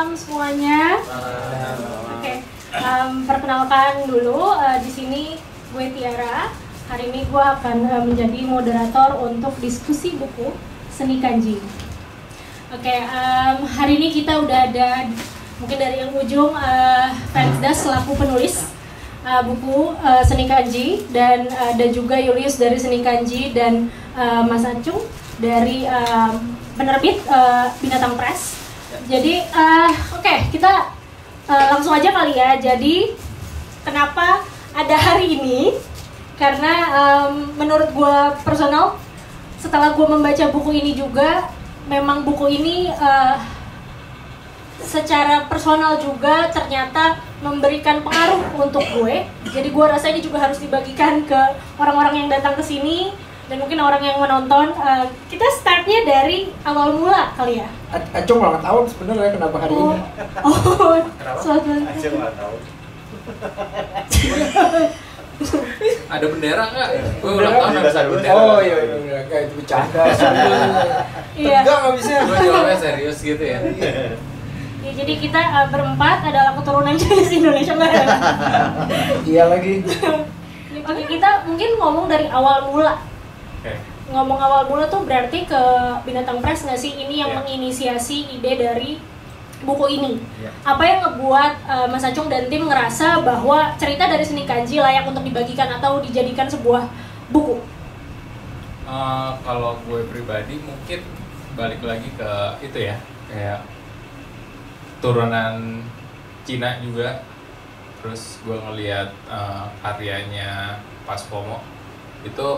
malam semuanya. Oke, perkenalkan dulu, di sini gue Tiara. Hari ini gue akan menjadi moderator untuk diskusi buku Seni Kanji. Oke, hari ini kita udah ada mungkin dari yang ujung Felix Das selaku penulis buku Seni Kanji, dan ada juga Julius dari Seni Kanji, dan Mas Acung dari penerbit Binatang Press. Jadi oke, kita langsung aja kali ya. Jadi kenapa ada hari ini? Karena menurut gue personal, setelah gue membaca buku ini juga, memang buku ini secara personal juga ternyata memberikan pengaruh untuk gue. Jadi gue rasa ini juga harus dibagikan ke orang-orang yang datang ke sini dan mungkin orang yang menonton. Kita startnya dari awal mula kali ya. Acung ulang tahun sebenarnya, kenapa hari ini? Oh, selamat Acung ulang tahun. Ada bendera nggak? Gue Bendera? ulang tahun harus ada bendera. Oh iya, kayak itu bercanda. Iya. Tegang abisnya. Gue jawabnya serius gitu ya. Ya, jadi kita berempat adalah keturunan Chinese Indonesia lah. Iya lagi. Oke, kita mungkin ngomong dari awal mula. Oke. Ngomong awal mula tuh berarti ke Binatang Press nggak sih? Ini yang Iya. menginisiasi ide dari buku ini. Iya. Apa yang ngebuat Mas Acung dan tim ngerasa bahwa cerita dari Seni Kanji layak untuk dibagikan atau dijadikan sebuah buku? Kalau gue pribadi mungkin balik lagi ke itu ya, kayak turunan Cina juga. Terus gue ngelihat karyanya Pas Pomo itu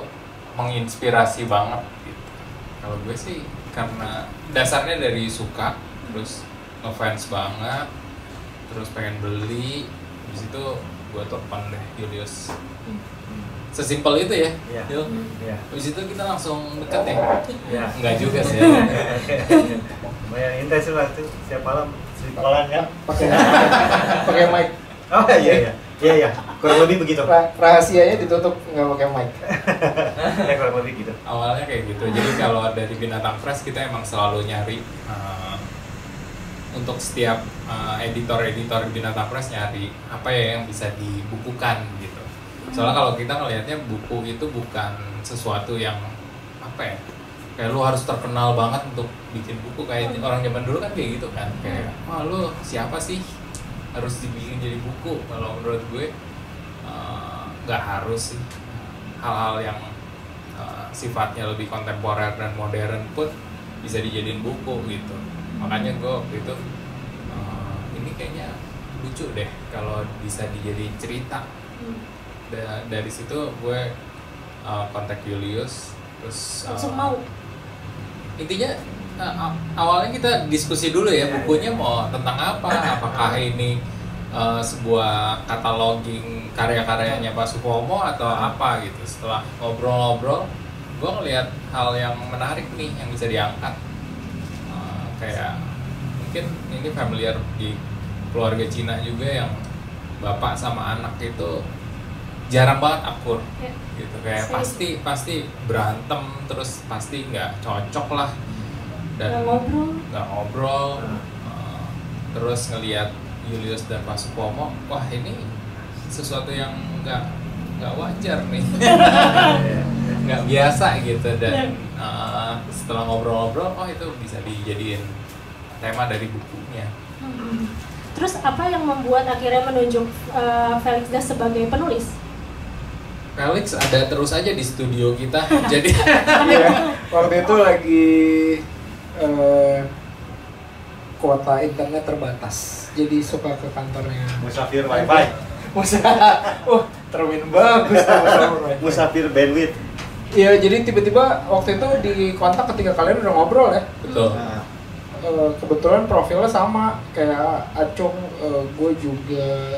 menginspirasi banget gitu. Kalau gue sih karena dasarnya dari suka, terus ngefans banget, terus pengen beli. Habis itu gue telepon deh Julius. Sesimpel itu ya, Iya. Yul. Iya. Habis itu kita langsung deket ya. Iya. Enggak juga sih. Lumayan intens lah tuh, setiap malam sleep-callan kan. Pakai mic. Oh iya. Iya. Kurang lebih begitu. Rahasianya ditutup nggak pakai mic. Ya kurang lebih gitu. Awalnya kayak gitu. Jadi kalau dari Binatang Press kita emang selalu nyari untuk setiap editor-editor Binatang Press nyari apa ya yang bisa dibukukan gitu. Soalnya kalau kita ngelihatnya buku itu bukan sesuatu yang apa ya, kayak lu harus terkenal banget untuk bikin buku. Kayak orang zaman dulu kan kayak gitu kan, kayak wah lu siapa sih harus dibikin jadi buku. Kalau menurut gue nggak harus sih. Hal-hal yang sifatnya lebih kontemporer dan modern pun bisa dijadiin buku gitu. Makanya gue waktu itu ini kayaknya lucu deh kalau bisa dijadiin cerita. Dari situ gue kontak Julius, terus Langsung mau. intinya awalnya kita diskusi dulu ya, bukunya mau tentang apa, apakah ini sebuah cataloging karya-karyanya Pak Supomo atau apa gitu. Setelah ngobrol-ngobrol, gue ngelihat hal yang menarik nih yang bisa diangkat. Kayak mungkin ini familiar di keluarga Cina juga, yang bapak sama anak itu jarang banget akur gitu, kayak pasti berantem, terus pasti nggak cocok lah, dan nggak ngobrol. Terus ngelihat Julius dan Pak Supomo, wah ini sesuatu yang nggak wajar nih. Nggak biasa gitu. Dan setelah ngobrol-ngobrol, oh itu bisa dijadiin tema dari bukunya. Terus apa yang membuat akhirnya menunjuk Felix Das sebagai penulis? Felix ada terus aja di studio kita. Jadi Iya, waktu itu lagi kuota internet terbatas, jadi suka ke kantornya. Musafir wifi. Termin bagus tuh. Musafir bandwidth. Iya, jadi tiba-tiba waktu itu di kontak ketika kalian udah ngobrol ya. betul. Nah, Kebetulan profilnya sama kayak Acung. Gue juga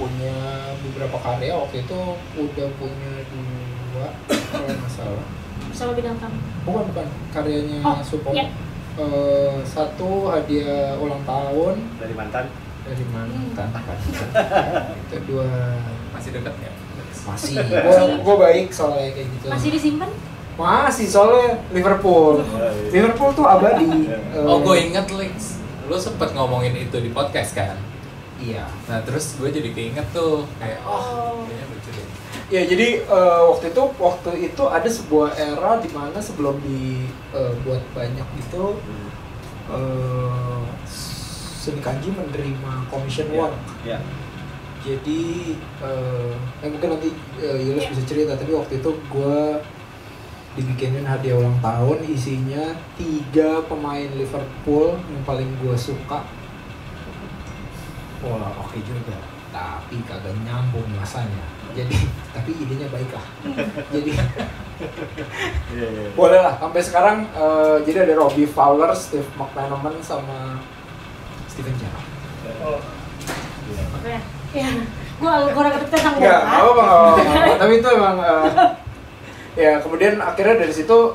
punya beberapa karya, waktu itu udah punya 2 kalau nggak salah. Bersama Binatang. Bukan karyanya Supomo. Iya. Satu hadiah ulang tahun dari mantan. dari mantan. Itu 2 Masih dekat ya? masih. Gue baik soalnya kayak gitu. Masih disimpan? Masih, soalnya Liverpool. Liverpool tuh abadi. Oh, gue inget Lex. lo sempet ngomongin itu di podcast kan? Iya. Nah terus gue jadi keinget tuh kayak kayaknya lucu deh. Ya jadi waktu itu ada sebuah era di mana sebelum dibuat banyak itu Seni Kanji menerima commission work. Iya. Jadi mungkin nanti Yulis bisa cerita, tapi waktu itu gue dibikinin hadiah ulang tahun, isinya 3 pemain Liverpool yang paling gue suka. Wah oke juga, tapi kagak nyambung masanya. Jadi tapi idenya baik lah. Jadi boleh lah sampai sekarang. Jadi ada Robbie Fowler, Steve McManaman sama Steven Gerrard. Oke. Ya, gue kurang ngerti tentang Nggak bola. apa-apa. Tapi itu emang ya kemudian akhirnya dari situ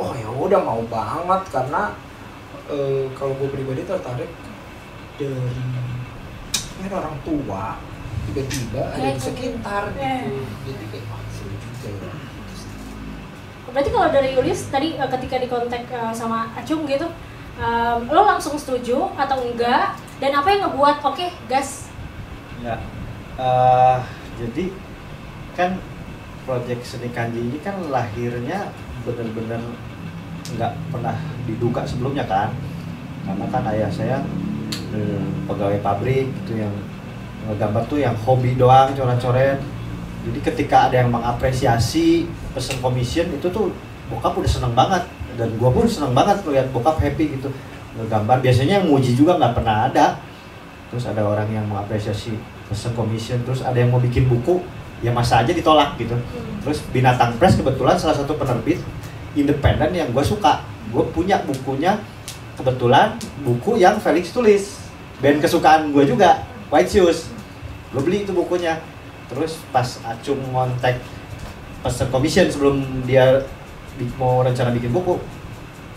oh ya udah mau banget karena kalau gue pribadi tertarik dari orang tua tiba-tiba ada di sekitar gitu. Jadi kayak seru juga ya. Berarti kalau dari Yulis tadi ketika dikontak sama Acung gitu, lo langsung setuju atau enggak? Dan apa yang ngebuat oke, gas? Ya, jadi kan proyek Seni Kanji ini kan lahirnya benar-benar nggak pernah diduga sebelumnya kan, karena kan ayah saya pegawai pabrik gitu yang ngegambar tuh yang hobi doang, coret-coret. Jadi ketika ada yang mengapresiasi pesen commission itu tuh bokap udah seneng banget, dan gua pun seneng banget melihat bokap happy gitu ngegambar. Biasanya yang muji juga nggak pernah ada. Terus ada orang yang mengapresiasi pesen commission, terus ada yang mau bikin buku, ya masa aja ditolak gitu. Terus Binatang Press kebetulan salah satu penerbit independen yang gue suka. Gue punya bukunya, kebetulan buku yang Felix tulis, band kesukaan gue juga, White Shoes. Gue beli itu bukunya. Terus pas Acung ngontek pesen commission sebelum dia mau rencana bikin buku,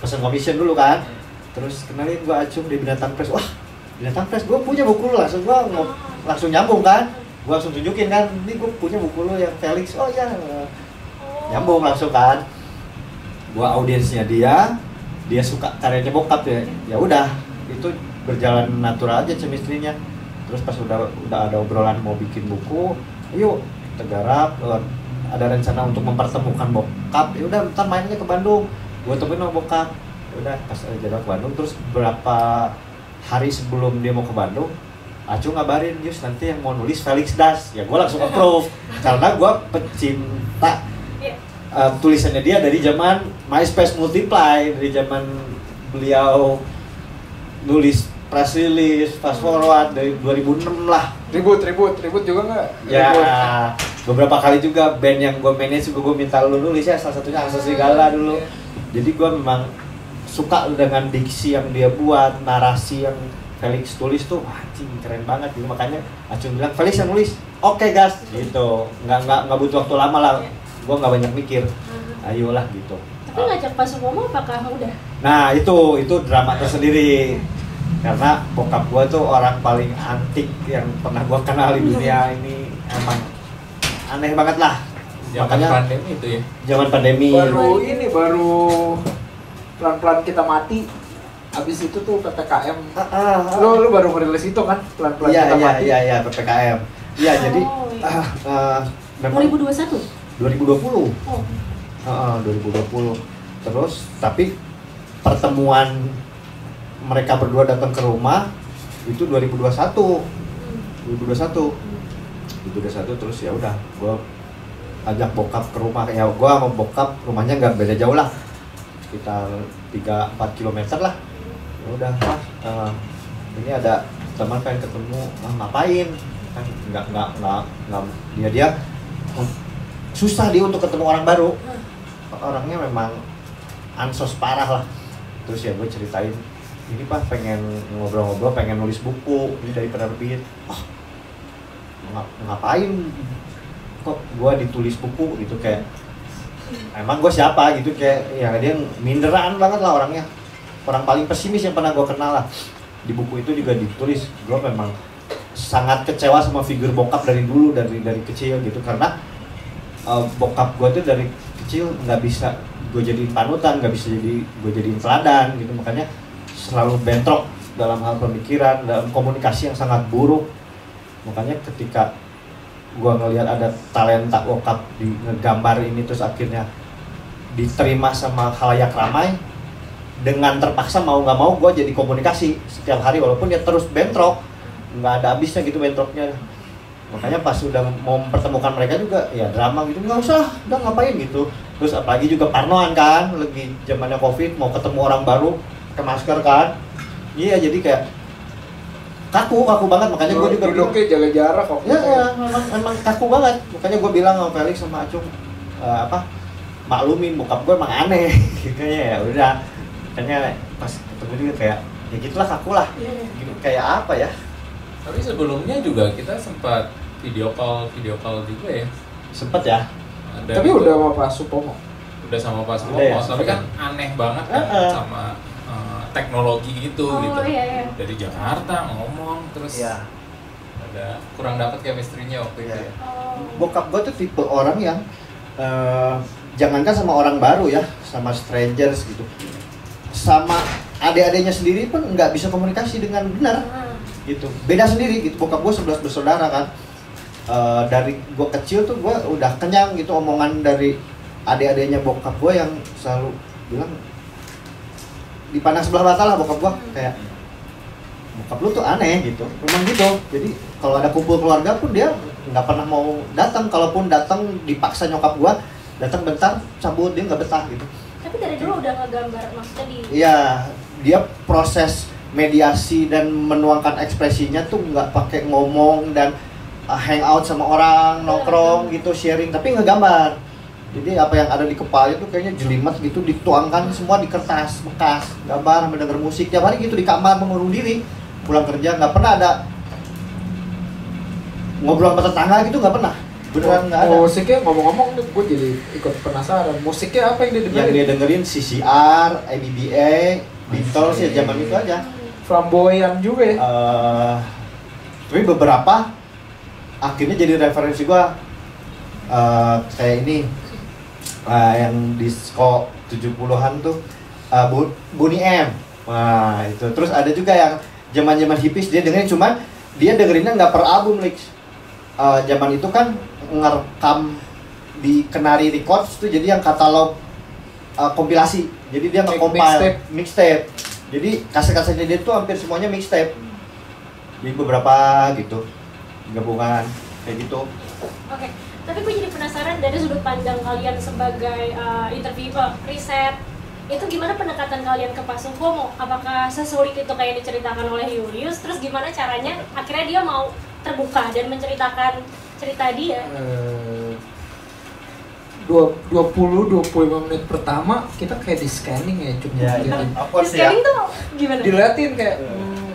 pesen commission dulu kan. Terus kenalin gue Acung di Binatang Press. Wah, Binatang Press, gue punya buku lu. Langsung nyambung kan. Gue langsung tunjukin kan, ini gue punya buku lu yang Felix. Oh ya, nyambung langsung kan. Gue audiensnya dia suka karyanya bokap ya. Ya udah, itu berjalan natural aja chemistry-nya. Terus pas udah ada obrolan mau bikin buku, ayo kita garap, ada rencana untuk mempertemukan bokap. Ya udah, ntar mainnya ke Bandung. Gue temuin sama bokap. Ya udah, pas ada jadwal ke Bandung. Terus berapa hari sebelum dia mau ke Bandung, Acung ngabarin, Yus nanti yang mau nulis Felix Das. Ya gue langsung approve karena gue pecinta tulisannya dia dari zaman MySpace Multiply, dari zaman beliau nulis press release, fast forward dari 2006 lah. Ribut juga nggak? Ya, beberapa kali juga band yang gue manage juga gue minta lu nulis ya, salah satunya Angsa Serigala dulu. Jadi gue memang suka dengan diksi yang dia buat, narasi yang Felix tulis tuh, anjing keren banget gitu. Makanya Acung bilang, Felix yang nulis, oke gas gitu. Nggak butuh waktu lama lah, gue nggak banyak mikir, ayolah gitu. Tapi ngajak Pak Supomo apakah udah? Nah itu drama tersendiri. Karena bokap gue tuh orang paling antik yang pernah gue kenal di dunia ini. Emang aneh banget lah. Makanya pandemi itu ya. Zaman pandemi. Baru pelan-pelan kita mati. Abis itu tuh PPKM. Lu baru merilis itu kan, pelan-pelan kita mati. Iya PPKM. Iya jadi memang 2021? 2020. Oh. 2020. Terus tapi pertemuan mereka berdua datang ke rumah itu 2021. 2021 terus ya udah gue ajak bokap ke rumah. Ya gue sama bokap rumahnya nggak beda jauh lah, sekitar 3-4 km lah. Ya udah ini ada teman pengen ketemu, ngapain kan nggak dia susah dia untuk ketemu orang baru, orangnya memang ansos parah lah. Terus ya gue ceritain, ini Pak pengen ngobrol-ngobrol, pengen nulis buku ini dari penerbit. Ngapain kok gue ditulis buku gitu, kayak emang gue siapa gitu, kayak ya dia minderan banget lah orangnya, orang paling pesimis yang pernah gue kenal lah. Di buku itu juga ditulis gue memang sangat kecewa sama figur bokap dari dulu, dari kecil gitu, karena bokap gue tuh dari kecil nggak bisa gue jadiin panutan, nggak bisa gue jadiin teladan gitu, makanya selalu bentrok dalam hal pemikiran, dalam komunikasi yang sangat buruk. Makanya ketika gua ngelihat ada talenta bokap di ngegambar ini terus akhirnya diterima sama khalayak ramai, dengan terpaksa mau nggak mau gue jadi komunikasi setiap hari walaupun dia terus bentrok, nggak ada habisnya gitu bentroknya. Makanya pas udah mau mempertemukan mereka juga ya drama gitu, nggak usah, udah ngapain gitu. Terus apalagi juga parnoan kan, lagi zamannya covid, mau ketemu orang baru pakai masker kan, iya jadi kayak kaku banget. Makanya gue juga duduknya jaga jarak kok. Ya memang kaku banget. Makanya gue bilang sama Felix sama Acung maklumin bokap gue emang aneh kayaknya ya udah. Makanya pas ketemu juga kayak ya gitulah kaku lah. Gitu, kayak apa ya? Tapi sebelumnya juga kita sempat video call juga ya. Sempet ya. Tapi udah sama Pak Supomo. Udah sama Pak Supomo, ya, tapi kan aneh banget kan sama teknologi gitu gitu. Iya. Dari Jakarta ngomong terus ada kurang dapat chemistry-nya waktu itu ya. Bokap gue tuh tipe orang yang jangankan sama orang baru ya, sama strangers gitu, sama adik-adiknya sendiri pun nggak bisa komunikasi dengan benar gitu. Beda sendiri gitu. Bokap gue 11 bersaudara kan. Dari gue kecil tuh gue udah kenyang gitu omongan dari adik-adiknya bokap gue yang selalu bilang dipandang sebelah mata lah bokap gue, kayak bokap lu tuh aneh gitu. Memang gitu. Jadi kalau ada kumpul keluarga pun dia nggak pernah mau datang. Kalaupun datang dipaksa nyokap gue datang bentar, cabut, dia nggak betah gitu. Tapi dari dulu udah ngegambar maksudnya di. Iya, dia proses mediasi dan menuangkan ekspresinya tuh nggak pakai ngomong dan hangout sama orang, nongkrong gitu, sharing, tapi ngegambar. Jadi apa yang ada di kepala itu kayaknya jelimet gitu, dituangkan semua di kertas bekas, gambar, mendengar musik tiap hari gitu di kamar mengurung diri. Pulang kerja nggak pernah ada ngobrol sama tetangga gitu, nggak pernah. Beneran nggak ada. Musiknya ngomong-ngomong nih, gue jadi ikut penasaran. Musiknya apa yang dia dengerin? Yang dia dengerin CCR, ABBA, Beatles ya zaman itu aja. Flamboyan juga ya. Tapi beberapa akhirnya jadi referensi gua kayak ini yang disco 70-an tuh Boney M. Wah, itu. Terus ada juga yang zaman-zaman hippies dia dengerin, cuman dia dengerinnya nggak per album, Lex. Zaman itu kan ngerekam di Canary Records tuh, jadi yang katalog kompilasi. Jadi dia nge-compile mixtape. Jadi kaset-kasetnya dia tuh hampir semuanya mixtape. Jadi beberapa gitu gabungan kayak gitu. Oke. Tapi gue jadi penasaran dari sudut pandang kalian sebagai interviewer, riset, itu gimana pendekatan kalian ke Pak Supomo? Apakah sesulit itu kayak diceritakan oleh Julius? Terus gimana caranya akhirnya dia mau terbuka dan menceritakan cerita dia? 20-25 menit pertama kita kayak di scanning ya, cukup Di scanning tuh gimana? Diliatin kayak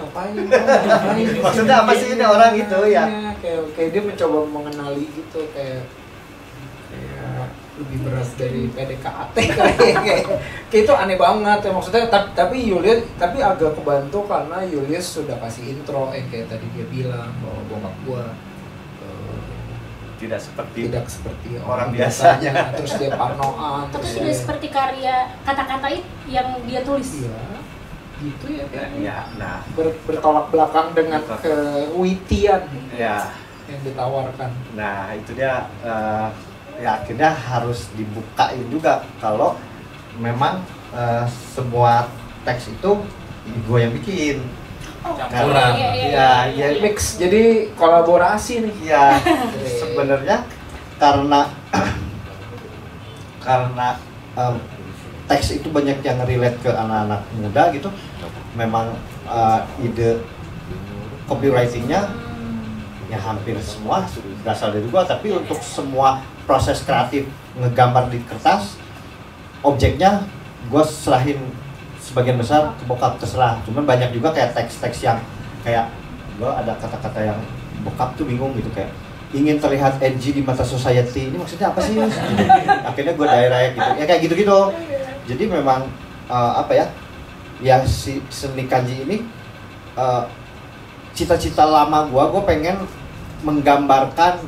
ngapain? Maksudnya apa sih ini orang gitu ya? Kayak dia mencoba mengenali gitu, kayak lebih berat dari PDKT kayak itu aneh banget ya maksudnya. Tapi Julius agak kebantu karena Julius sudah kasih intro kayak tadi dia bilang bahwa bokap gua tidak seperti orang biasanya. Terus dia parnoan, Tapi terus sudah seperti karya kata-kata yang dia tulis. iya gitu ya kan. nah Bertolak belakang dengan kewitian ya. yang ditawarkan. Nah itu dia ya akhirnya harus dibukain juga kalau memang semua teks itu gue yang bikin. Campuran. Ya Mix, jadi kolaborasi nih. ya sebenarnya karena teks itu banyak yang relate ke anak-anak muda gitu. Memang ide copywritingnya ya hampir semua berasal dari gua, tapi untuk semua proses kreatif ngegambar di kertas, objeknya gua serahin sebagian besar ke bokap, terserah. Cuman banyak juga kayak teks-teks yang kayak gua ada kata-kata yang bokap tuh bingung gitu, kayak ingin terlihat edgy di mata society, ini maksudnya apa sih? Akhirnya gua daerah gitu, ya kayak gitu-gitu. Jadi memang apa ya si seni kanji ini cita-cita lama gue pengen menggambarkan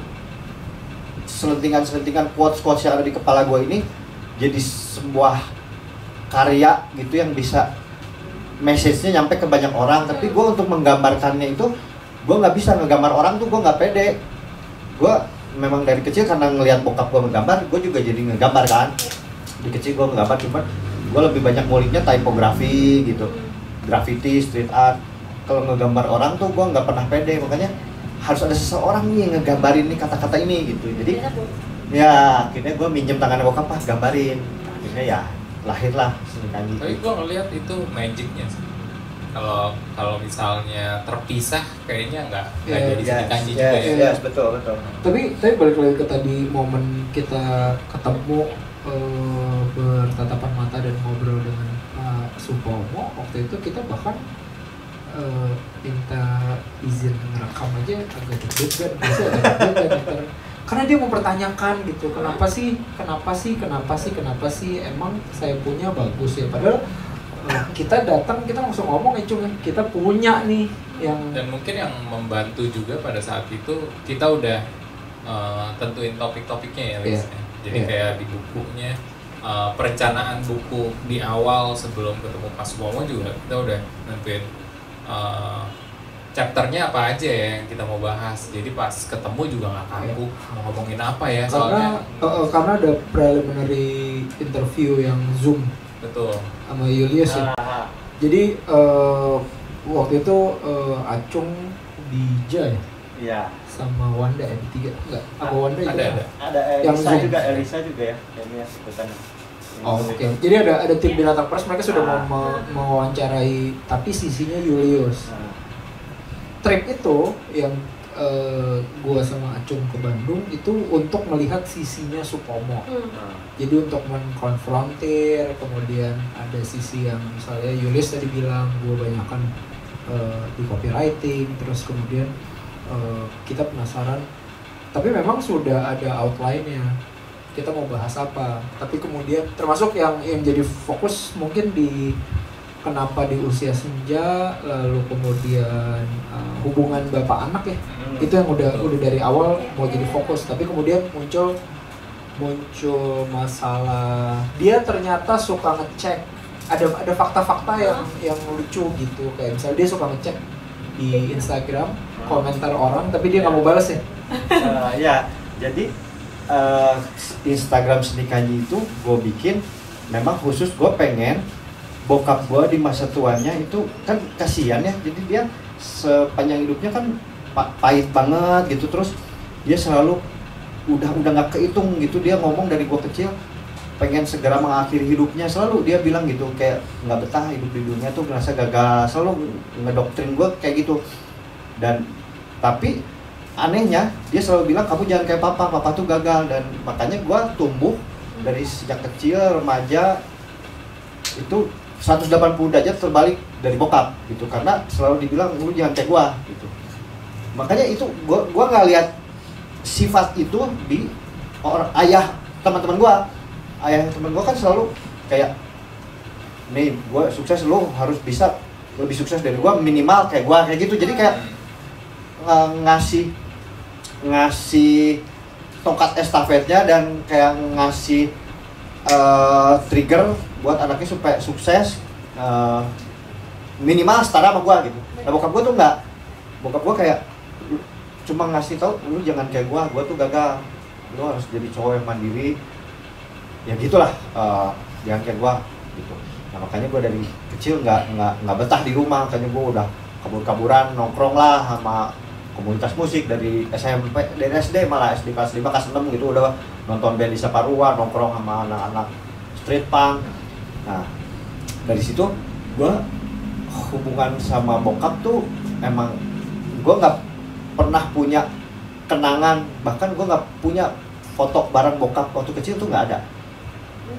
selentingan quotes yang ada di kepala gue ini jadi sebuah karya gitu yang bisa message-nya nyampe ke banyak orang, tapi gue untuk menggambarkannya itu gue nggak bisa ngegambar orang tuh, gue nggak pede. Gue memang dari kecil karena ngelihat bokap gue menggambar, gue juga jadi ngegambar kan. Di kecil gue menggambar, cuman gue lebih banyak nguliknya typography gitu, graffiti, street art. Kalau ngegambar orang tuh gue nggak pernah pede, makanya harus ada seseorang nih yang ngegambarin nih kata-kata ini gitu. Jadi ya akhirnya gue minjem tangan bokap, gambarin. Akhirnya ya lahirlah Seni Kanji. Tapi gue ngeliat itu magicnya sih. Kalau misalnya terpisah kayaknya nggak jadi Seni Kanji juga ya. Yes, betul. Tapi balik lagi ke tadi momen kita ketemu bertatapan mata dan ngobrol dengan Supomo. Waktu itu kita bahkan minta izin ngerekam aja agak deg-degan, karena dia mempertanyakan gitu, kenapa sih emang saya punya bagus ya, padahal kita datang kita langsung ngomong cuma kita punya nih yang. Dan mungkin yang membantu juga pada saat itu kita udah tentuin topik-topiknya ya Liz. Jadi kayak di bukunya perencanaan buku di awal sebelum ketemu Pak Supomo juga kita udah nentuin chapternya apa aja ya yang kita mau bahas. Jadi pas ketemu juga nggak kaku mau ngomongin apa ya, soalnya karena ada preliminary interview yang Zoom. Betul. Sama Julius ya. Jadi waktu itu Acung Dija ya? Iya. Sama Wanda ya, bertiga? Enggak, apa Wanda juga? Ada yang Elisa juga ya, ini ya sebutan. Oh, oke. Jadi ada tim Binatang Press, mereka sudah mau mewawancarai, tapi sisinya Julius. Trip itu yang gua sama Acung ke Bandung itu untuk melihat sisinya Supomo. Jadi untuk mengkonfrontir, kemudian ada sisi yang misalnya Julius tadi bilang gua banyakkan di copywriting, terus kemudian kita penasaran, tapi memang sudah ada outline-nya kita mau bahas apa, tapi kemudian termasuk yang jadi fokus mungkin di kenapa di usia senja, lalu kemudian hubungan bapak anak ya, itu yang udah dari awal mau jadi fokus, tapi kemudian muncul masalah dia ternyata suka ngecek, ada fakta-fakta yang lucu gitu, kayak misalnya dia suka ngecek di Instagram komentar orang tapi dia nggak mau balas ya. Ya, jadi Instagram Seni Kanji itu gue bikin memang khusus gue pengen bokap gue di masa tuanya itu kan kasihan ya, jadi dia sepanjang hidupnya kan pahit banget gitu, terus dia selalu udah nggak kehitung gitu, dia ngomong dari gue kecil pengen segera mengakhiri hidupnya, selalu dia bilang gitu, kayak nggak betah hidup di dunia tuh, merasa gagal, selalu ngedoktrin gue kayak gitu. Dan tapi anehnya dia selalu bilang kamu jangan kayak papa tuh gagal, dan makanya gue tumbuh dari sejak kecil remaja itu 180 derajat terbalik dari bokap gitu, karena selalu dibilang lu jangan kayak gue gitu. Makanya itu gue nggak lihat sifat itu di ayah teman-teman gue. Ayah temen gue kan selalu kayak, nih gue sukses, lo harus bisa lebih sukses dari gue, minimal kayak gue, kayak gitu. Jadi kayak ngasih tongkat estafetnya dan kayak ngasih trigger buat anaknya supaya sukses, minimal setara sama gue gitu. Nah bokap gue tuh enggak, bokap gue kayak cuma ngasih tau, lu jangan kayak gue tuh gagal, lu harus jadi cowok yang mandiri. Ya gitulah, jangan kayak gua gitu. Nah makanya gua dari kecil nggak betah di rumah, makanya gua udah kabur-kaburan nongkrong lah sama komunitas musik dari SMP, dari SD, malah SD kelas 5 kelas 6 gitu udah nonton band di Saparua, nongkrong sama anak-anak street punk. Nah dari situ gua hubungan sama bokap tuh emang gua nggak pernah punya kenangan, bahkan gua nggak punya foto bareng bokap waktu kecil tuh nggak ada.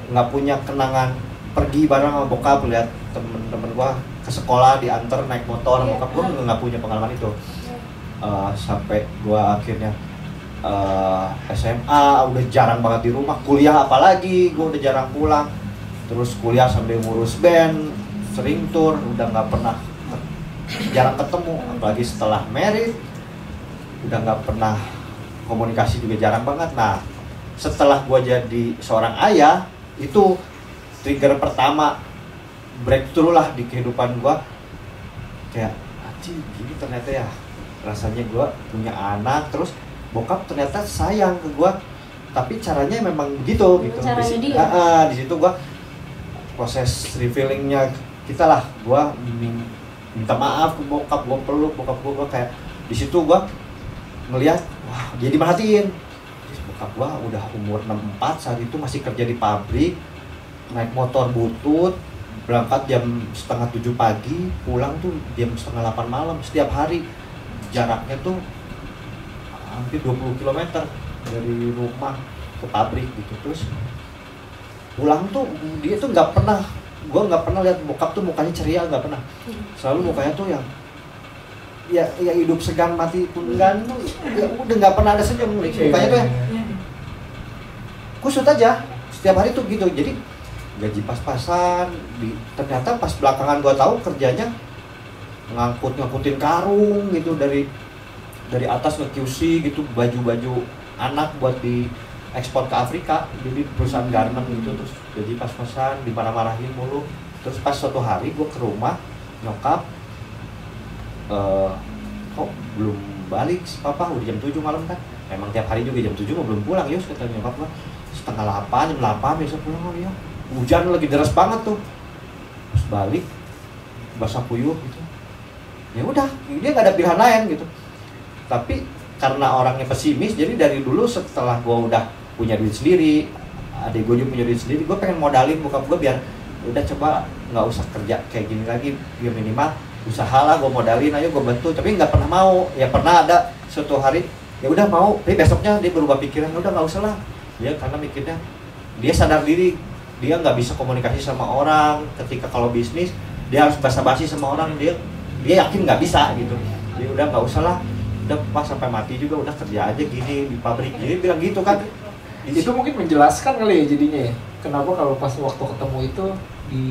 Nggak punya kenangan pergi bareng sama bokap, lihat temen-temen gua ke sekolah diantar naik motor sama bokap, gua nggak punya pengalaman itu. Sampai gua akhirnya SMA udah jarang banget di rumah, kuliah apalagi gua udah jarang pulang, terus kuliah sambil ngurus band, sering tour, udah nggak pernah, jarang ketemu, apalagi setelah married udah nggak pernah komunikasi juga jarang banget. Nah setelah gua jadi seorang ayah, itu trigger pertama breakthrough lah di kehidupan gue, kayak anjing gini ternyata ya rasanya gue punya anak, terus bokap ternyata sayang ke gue, tapi caranya memang begitu gitu. Caranya dia. Di situ gue proses revealingnya kita lah, gue minta maaf ke bokap, gue peluk bokap gue kayak di situ gue ngelihat wah dia dimerhatiin. Bokap gue udah umur 64 saat itu masih kerja di pabrik, naik motor butut, berangkat jam 6:30 pagi, pulang tuh jam 7:30 malam setiap hari. Jaraknya tuh hampir 20 km dari rumah ke pabrik gitu. Terus pulang tuh dia tuh nggak pernah, gue nggak pernah lihat bokap tuh mukanya ceria, nggak pernah. Selalu mukanya tuh yang ya hidup segan mati enggan tuh ya udah nggak pernah ada senyum mukanya tuh ya kusut aja setiap hari tuh gitu. Jadi gaji pas-pasan, ternyata pas belakangan gue tahu kerjanya ngangkutin karung gitu dari atas nge-QC gitu, baju-baju anak buat di ekspor ke Afrika, jadi perusahaan garment gitu. Terus gaji pas-pasan, dimarah-marahin mulu. Terus pas suatu hari gue ke rumah nyokap, kok belum balik si papa, udah jam 7 malam kan, emang tiap hari juga jam 7 mau belum pulang. Yus kata nyokap gue, 7:30 jam 8 biasa pulang. Oh iya, hujan lagi deras banget tuh. Terus balik basah kuyup gitu. Ya udah, dia nggak ada pilihan lain gitu. Tapi karena orangnya pesimis, jadi dari dulu setelah gue udah punya duit sendiri, adik gue juga punya duit sendiri, gue pengen modalin bokap gue biar udah coba nggak usah kerja kayak gini lagi, biar minimal usahalah gue modalin, ayo gue bantu. Tapi nggak pernah mau. Ya pernah ada suatu hari ya udah mau, tapi besoknya dia berubah pikiran, udah nggak usah lah. Ya karena mikirnya dia sadar diri, dia nggak bisa komunikasi sama orang. Ketika kalau bisnis dia harus basa-basi sama orang, dia yakin nggak bisa gitu. Dia udah nggak usah lah, udah pas sampai mati juga udah kerja aja gini di pabrik. Jadi bilang gitu kan. Itu mungkin menjelaskan kali ya jadinya ya, kenapa kalau pas waktu ketemu itu di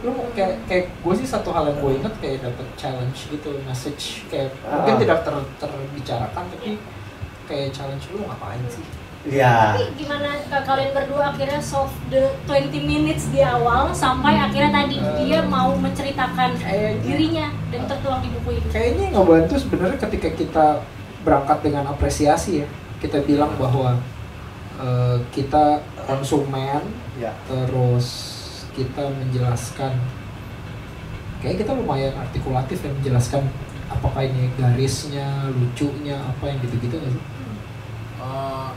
lu kayak gue sih satu hal yang gue inget kayak dapet challenge gitu, message kayak mungkin tidak terbicarakan tapi kayak challenge lu ngapain sih. Iya. Tapi gimana kalian berdua akhirnya solve the 20 minutes di awal sampai akhirnya tadi dia mau menceritakan dirinya dan tertuang di buku ini. Kayaknya yang ngebantu sebenarnya ketika kita berangkat dengan apresiasi ya, kita bilang bahwa kita konsumen, Ya. terus kita menjelaskan, kayak kita lumayan artikulatif ya menjelaskan apakah ini garisnya, lucunya, apa yang gitu-gitu nggak sih?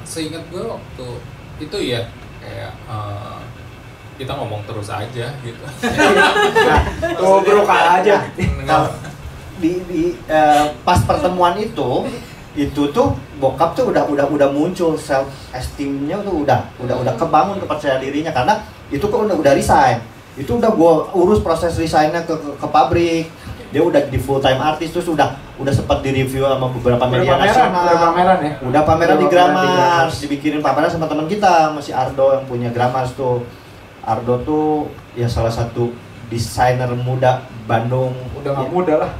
Seingat gue waktu itu ya kayak kita ngomong terus aja gitu. Ngobrol aja. Di pas pertemuan itu tuh bokap tuh udah muncul self esteemnya tuh udah kebangun kepercayaan dirinya, karena itu kok udah resign. Itu udah gue urus proses resignnya ke pabrik. Dia udah di full time artis, terus udah sempat di review sama beberapa media nasional. Udah pameran ya? Udah pameran di Grammars, dibikinin pameran sama teman kita, masih Ardo yang punya Grammars tuh. Ardo tuh ya salah satu desainer muda Bandung. Udah nggak muda lah.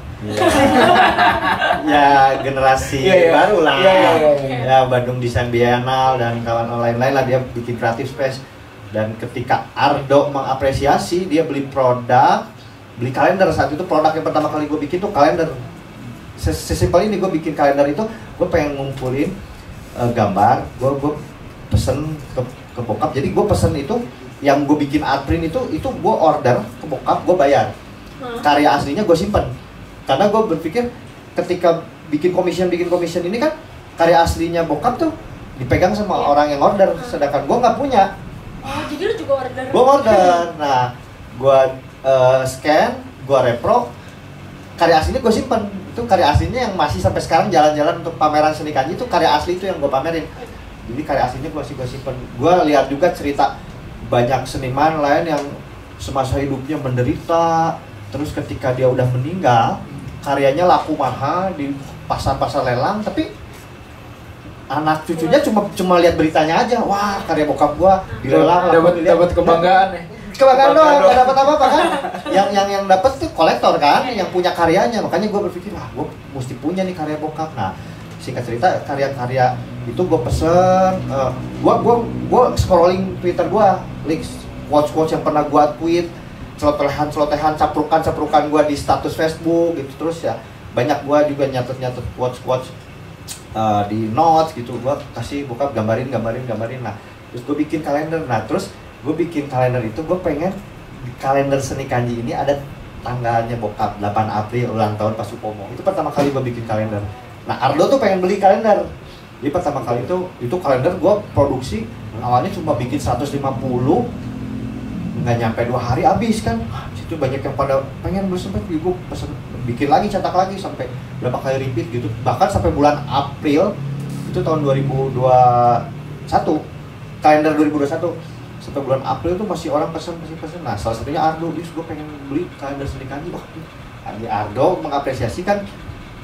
Ya generasi baru lah. Ya Bandung Design Biennale dan kawan lain-lain lah, dia bikin creative space. Dan ketika Ardo mengapresiasi, dia beli produk, beli kalender. Saat itu produk yang pertama kali gue bikin tuh kalender. Sesimpel ini gue bikin kalender itu, gue pengen ngumpulin gambar, gue pesen ke bokap. Jadi gue pesen itu, yang gue bikin art print itu gue order ke bokap, gue bayar. Karya aslinya gue simpen. Karena gue berpikir ketika bikin commission ini kan karya aslinya bokap tuh dipegang sama orang yang order, sedangkan gue nggak punya. Oh, jadi lu juga order? Gue order, nah gue scan, gue repro, karya aslinya gue simpen. Itu karya aslinya yang masih sampai sekarang jalan-jalan untuk pameran seni kanji, itu karya asli itu yang gue pamerin. Jadi karya aslinya gue simpen. Gue lihat juga cerita banyak seniman lain yang semasa hidupnya menderita, terus ketika dia udah meninggal, karyanya laku mahal di pasar-pasar lelang, tapi anak cucunya cuma lihat beritanya aja, wah karya bokap gua dilelang, dapat kebanggaan ya. Kebanggaan doang, nggak dapat apa-apa kan? Yang dapat tuh kolektor kan, yang punya karyanya. Makanya gua berpikir, wah gua mesti punya nih karya bokap. Nah, singkat cerita karya-karya itu gua pesen, gua scrolling Twitter gua, links quotes yang pernah gua tweet, celotehan caprukan gue di status Facebook gitu. Terus ya banyak gue juga nyatet quotes di notes gitu, gue kasih bokap gambarin. Nah terus gue bikin kalender. Nah terus gue bikin kalender itu, gue pengen di kalender Seni Kanji ini ada tanggalnya bokap, 8 April ulang tahun Pak Supomo. Itu pertama kali gue bikin kalender. Nah Ardo tuh pengen beli kalender. Jadi pertama kali itu kalender gue produksi, awalnya cuma bikin 150, nggak nyampe 2 hari habis kan. Situ banyak yang pada pengen, belum sempet gue pesen bikin lagi, cetak lagi sampai berapa kali repeat gitu. Bahkan sampai bulan April itu tahun 2021, kalender 2021, sampai bulan April tuh masih orang pesen. Nah salah satunya Ardo, gue pengen beli kalender Seni Kanji. Wah, Ardo mengapresiasi kan,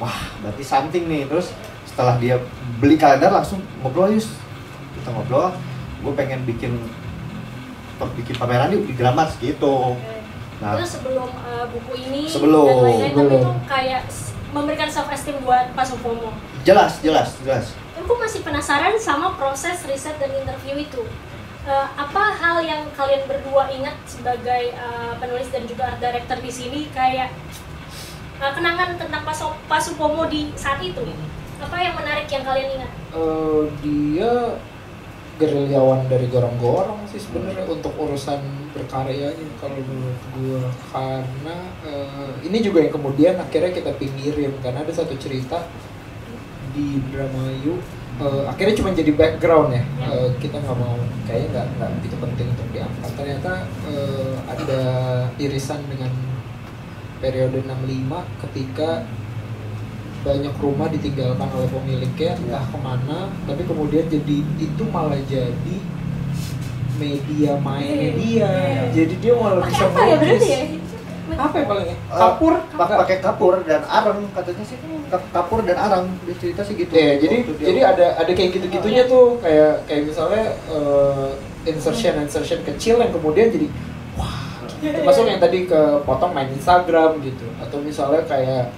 wah berarti something nih. Terus setelah dia beli kalender langsung ngobrol, kita ngobrol, gue pengen bikin pameran yuk di Gramat gitu. Nah, itu sebelum buku ini sebelum. dan lain-lain, tapi itu kayak memberikan self esteem buat Pak Supomo. Jelas. Aku masih penasaran sama proses riset dan interview itu. Apa hal yang kalian berdua ingat sebagai penulis dan juga art director di sini, kayak kenangan tentang Pak Supomo di saat itu? Apa yang menarik yang kalian ingat? Dia gerilyawan dari gorong-gorong sih sebenarnya untuk urusan berkaryanya kalau menurut gua, karena ini juga yang kemudian akhirnya kita pinggirin karena ada satu cerita di Indramayu, akhirnya cuma jadi background ya. Kita nggak mau, kayaknya nggak begitu penting untuk diangkat. Ternyata ada irisan dengan periode 65 ketika banyak rumah ditinggalkan oleh pemiliknya entah kemana, tapi kemudian jadi itu malah jadi media mainnya dia. Jadi dia malah bisa melukis. Apa ya palingnya? Kapur? Pakai kapur dan arang katanya sih. Kapur dan arang, dia cerita sih gitu. Ya, jadi ada kayak gitu-gitunya tuh, kayak misalnya insertion kecil yang kemudian jadi wah, termasuk yang tadi ke potong main Instagram gitu, atau misalnya kayak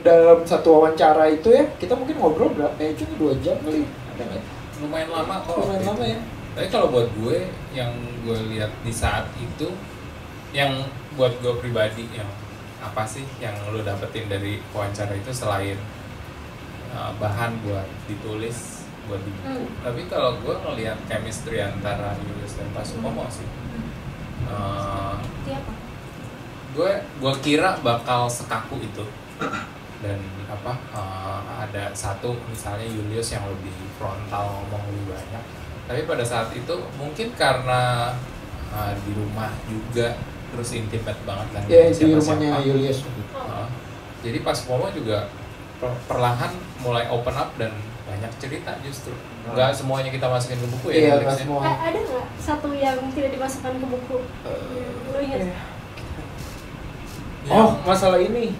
dalam satu wawancara itu ya, kita mungkin ngobrol berapa ya, cuma 2 jam kali, ada nggak? Lumayan lama kok. Lumayan lama ya. Tapi kalau buat gue, yang gue lihat di saat itu, yang buat gue pribadi, yang apa sih yang lo dapetin dari wawancara itu selain bahan buat ditulis, buat di buku. Tapi kalau gue ngelihat chemistry antara Julius dan Pak Supomo sih, gue kira bakal sekaku itu. Dan ada satu misalnya Julius yang lebih frontal, ngomong lebih banyak. Tapi pada saat itu mungkin karena di rumah juga, terus intimate banget kan di rumahnya Julius. Jadi Pak Supomo juga perlahan mulai open up dan banyak cerita justru. Nggak semuanya kita masukin ke buku ya. Iya, nggak semua. Ada nggak satu yang tidak dimasukkan ke buku? Lo ingat? Oh, masalah ini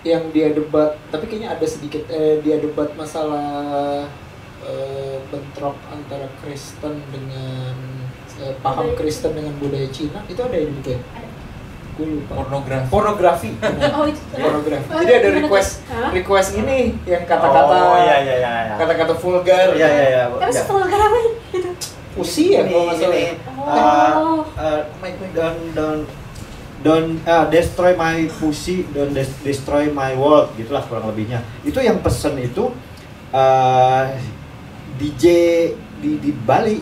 yang dia debat, tapi kayaknya ada sedikit dia debat masalah bentrok antara Kristen dengan paham Kristen dengan budaya Cina, itu ada di buku ya? Ada. Gue lupa. Pornografi. Oh, itu. Pornografi. Jadi ada request ini yang kata-kata kata-kata vulgar. Iya. Tapi vulgar apa itu? Pusi ya kalau nggak salah. Don't destroy my pussy, don't destroy my world, gitulah kurang lebihnya. Itu yang pesen itu DJ di Bali,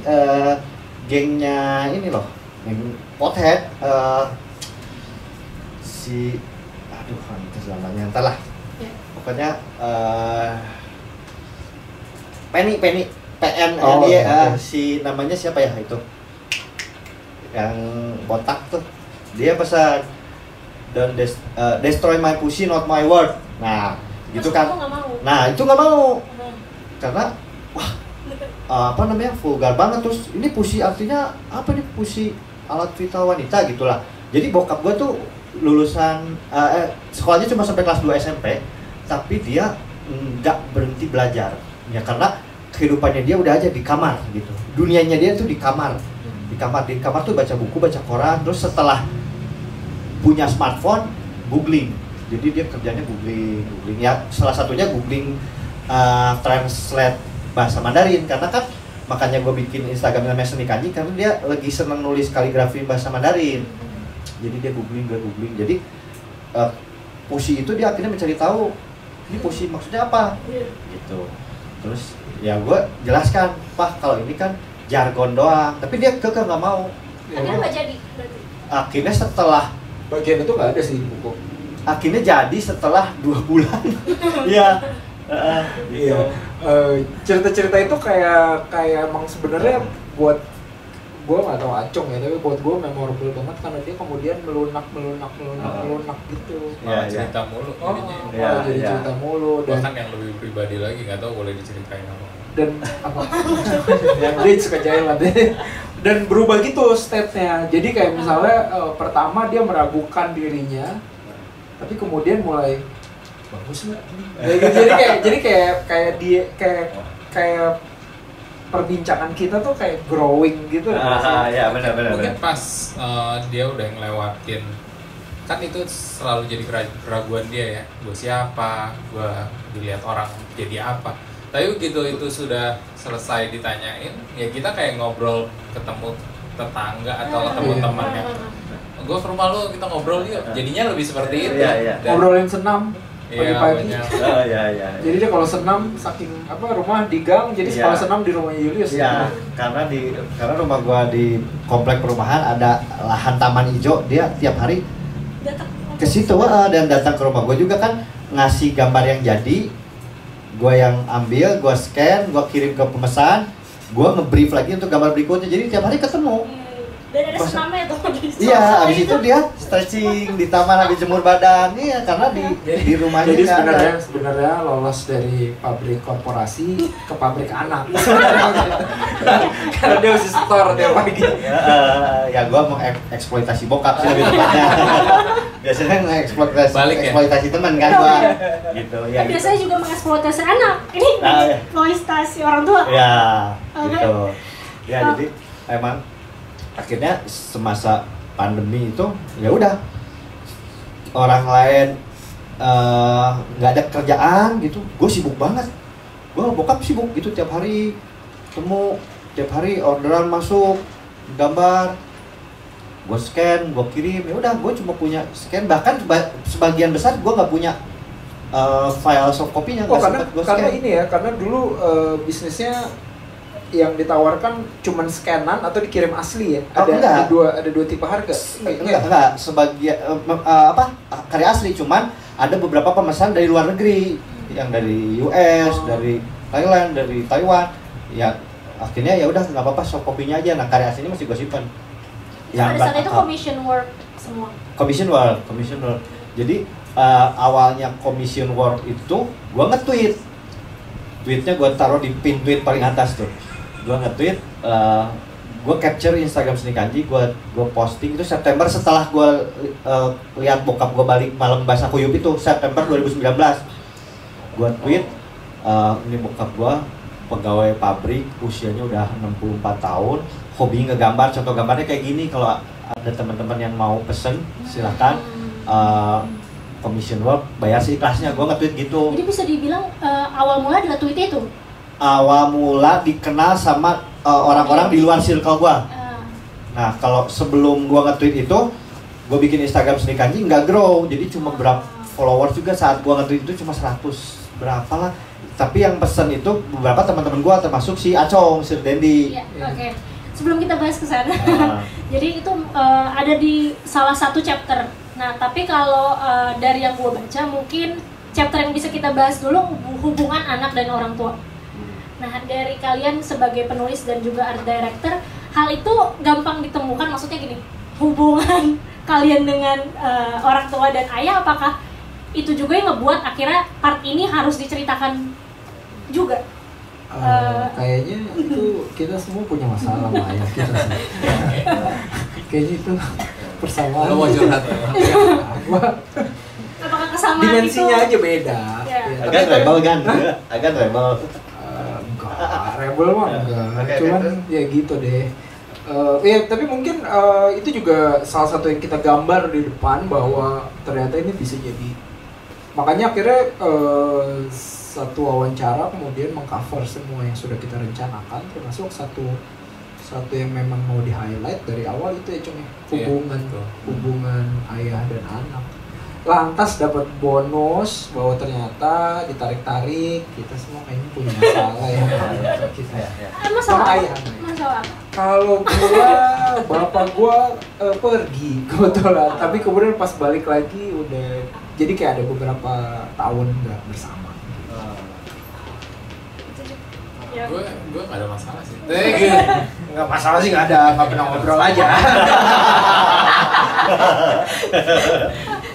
gengnya ini loh, geng Pothead, si itu namanya entahlah. Pokoknya Penny PN dia si namanya siapa ya itu? Yang botak tuh. Dia pesan don't destroy my pussy, not my word. Nah, gitu kan. Nah, itu nggak mau. Karena wah, vulgar banget. Terus ini pussy artinya apa nih? Pussy alat vital wanita gitulah. Jadi bokap gue tuh lulusan sekolahnya cuma sampai kelas 2 SMP, tapi dia nggak berhenti belajar. Ya karena kehidupannya dia udah aja di kamar gitu. Dunianya dia tuh di kamar. Di kamar tuh baca buku, baca koran. Terus setelah punya smartphone, googling. Jadi dia kerjanya googling. Ya salah satunya googling translate bahasa Mandarin, karena kan makanya gue bikin Instagram namanya Seni Kanji karena dia lagi seneng nulis kaligrafi bahasa Mandarin. Jadi dia googling. Jadi puisi itu dia akhirnya mencari tahu ini puisi maksudnya apa gitu. Terus ya gue jelaskan, Pak kalau ini kan jargon doang, tapi dia kekeh nggak mau. Akhirnya nggak jadi berarti. Akhirnya setelah bagian itu nggak ada sih di buku. Akhirnya jadi setelah 2 bulan. Iya. Iya. Cerita-cerita itu kayak emang sebenarnya buat gue nggak tahu Acung ya, tapi buat gue memorable banget karena dia kemudian melunak gitu. Cerita mulu jadinya. Jadi cerita mulu dan bahkan yang lebih pribadi lagi nggak tahu boleh diceritain apa. Dan apa? Yang dia suka jahil dan berubah gitu state-nya. Jadi kayak misalnya pertama dia meragukan dirinya, tapi kemudian mulai bagus nggak? Jadi kayak dia kayak perbincangan kita tuh kayak growing gitu. Ya benar. Mungkin pas dia udah ngelewatin, kan itu selalu jadi keraguan dia ya, gue siapa, gue dilihat orang jadi apa. Tapi begitu itu sudah selesai ditanyain, ya kita kayak ngobrol, ketemu tetangga atau ketemu temannya. Gue ke rumah lu, kita ngobrol yuk. Jadinya lebih seperti itu. Ngobrolin senam pagi-pagi. Iya. Jadi dia kalau senam saking rumah di gang, jadi kalau senam di rumah Julius. Iya, karena rumah gua di komplek perumahan ada lahan taman hijau, dia tiap hari ke situ dan datang ke rumah gua juga kan ngasih gambar yang jadi. Gua yang ambil, gua scan, gua kirim ke pemesan, gua nge-brief lagi untuk gambar berikutnya. Jadi tiap hari ketemu. Dan ada senamnya tuh. Iya, abis itu dia stretching di taman habis jemur badan. Iya, karena di rumahnya. Jadi sebenarnya lolos dari pabrik korporasi ke pabrik anak. Karena dia mesti store tiap pagi. Ya gua mau eksploitasi bokap sih lebih tepatnya. Biasanya eksploitasi teman kan gua. Gitu ya. Biasanya juga mengeksploitasi anak. Ini eksploitasi orang tua. Ya, gitu. Ya, jadi emang akhirnya semasa pandemi itu ya udah orang lain nggak ada kerjaan gitu, gue sibuk banget, gue bokap sibuk gitu tiap hari temu, tiap hari orderan masuk gambar, gue scan, gue kirim, ya udah gue cuma punya scan, bahkan sebagian besar gue nggak punya file soft copy-nya. Karena ini ya, karena dulu bisnisnya yang ditawarkan cuman scanan atau dikirim asli ya? Ada dua tipe harga. Enggak, sebagian karya asli, cuman ada beberapa pemesan dari luar negeri, yang dari US, dari Thailand, dari Taiwan. Ya akhirnya ya udah nggak apa-apa, soft copy-nya aja. Nah, karya aslinya masih gue simpan. Pada saat itu commission work semua. Commission work. Jadi awalnya commission work itu gue nge-tweet. Tweetnya gue taruh di pin tweet paling atas tuh. Gue nge-tweet, gue capture Instagram Seni Kanji, gue posting itu September setelah gue lihat bokap gue balik malam bahasa kuyup itu, September 2019. Gue tweet, ini bokap gue pegawai pabrik, usianya udah 64 tahun, hobi ngegambar, contoh gambarnya kayak gini. Kalau ada teman-teman yang mau pesen silahkan, commission work, bayar seikhlasnya. Gue nge-tweet gitu. Jadi bisa dibilang awal mula adalah tweet itu? Awal mula dikenal sama orang-orang di luar circle gua. Nah, kalau sebelum gua nge-tweet itu, gua bikin Instagram Seni Kanji nggak grow, jadi cuma berapa followers juga saat gua nge-tweet itu cuma 100 berapa lah. Tapi yang pesen itu beberapa teman-teman gua termasuk si Acong, si Dendi. Iya, oke. Sebelum kita bahas ke sana. Jadi itu ada di salah satu chapter. Nah, tapi kalau dari yang gua baca mungkin chapter yang bisa kita bahas dulu hubungan anak dan orang tua. Nah, dari kalian sebagai penulis dan juga art director, hal itu gampang ditemukan, maksudnya gini, hubungan kalian dengan orang tua dan ayah, apakah itu juga yang ngebuat akhirnya part ini harus diceritakan juga? Kayaknya itu kita semua punya masalah sama ayah kita sih. Kayaknya itu persamaan. Lo mau curhat ya? Apakah kesamaan dimensinya itu? aja beda. Ya. Agak rebel kan? Agak rebel. Rebel mah enggak, cuman ya gitu deh. Ya tapi mungkin itu juga salah satu yang kita gambar di depan bahwa ternyata ini bisa jadi. Makanya akhirnya satu wawancara kemudian mengcover semua yang sudah kita rencanakan, termasuk satu yang memang mau di highlight dari awal itu ya Cung, hubungan ayah dan anak. Lantas dapat bonus bahwa ternyata ditarik-tarik kita semua kayaknya punya masalah ya. Kita Masalah ayah. Masalah apa? Kalau bapak gua pergi kebetulan, tapi kemudian pas balik lagi udah jadi kayak ada beberapa tahun nggak bersama. Ya. Gue nggak ada masalah sih. Nggak masalah sih, nggak pernah ngobrol aja.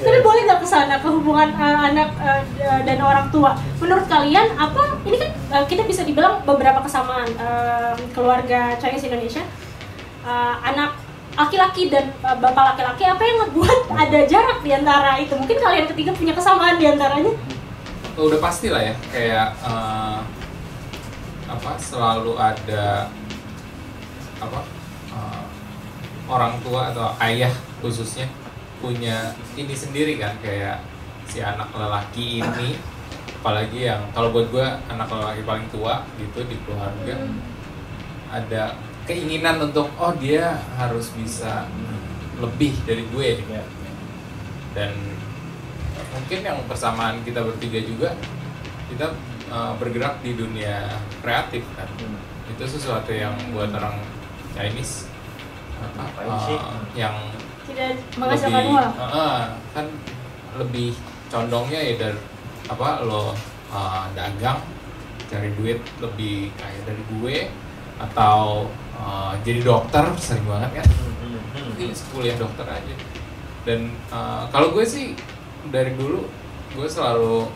Tapi boleh nggak kesana ke hubungan anak dan orang tua? Menurut kalian apa? Ini kan kita bisa dibilang beberapa kesamaan keluarga Chinese Indonesia, anak laki-laki dan bapak laki-laki, apa yang ngebuat ada jarak di antara itu? Mungkin kalian ketiga punya kesamaan di antaranya? Udah pasti lah ya, kayak selalu ada orang tua atau ayah khususnya punya ini sendiri kan, kayak si anak lelaki ini, apalagi yang kalau buat gue anak lelaki paling tua gitu di keluarga, ada keinginan untuk dia harus bisa lebih dari gue, dan mungkin yang persamaan kita bertiga juga, kita bergerak di dunia kreatif kan, itu sesuatu yang buat orang Chinese yang tidak menghasilkan uang. Kan lebih condongnya ya dari lo dagang cari duit lebih kaya dari gue, atau jadi dokter sering banget kan, mungkin kuliah dokter aja. Dan kalau gue sih dari dulu gue selalu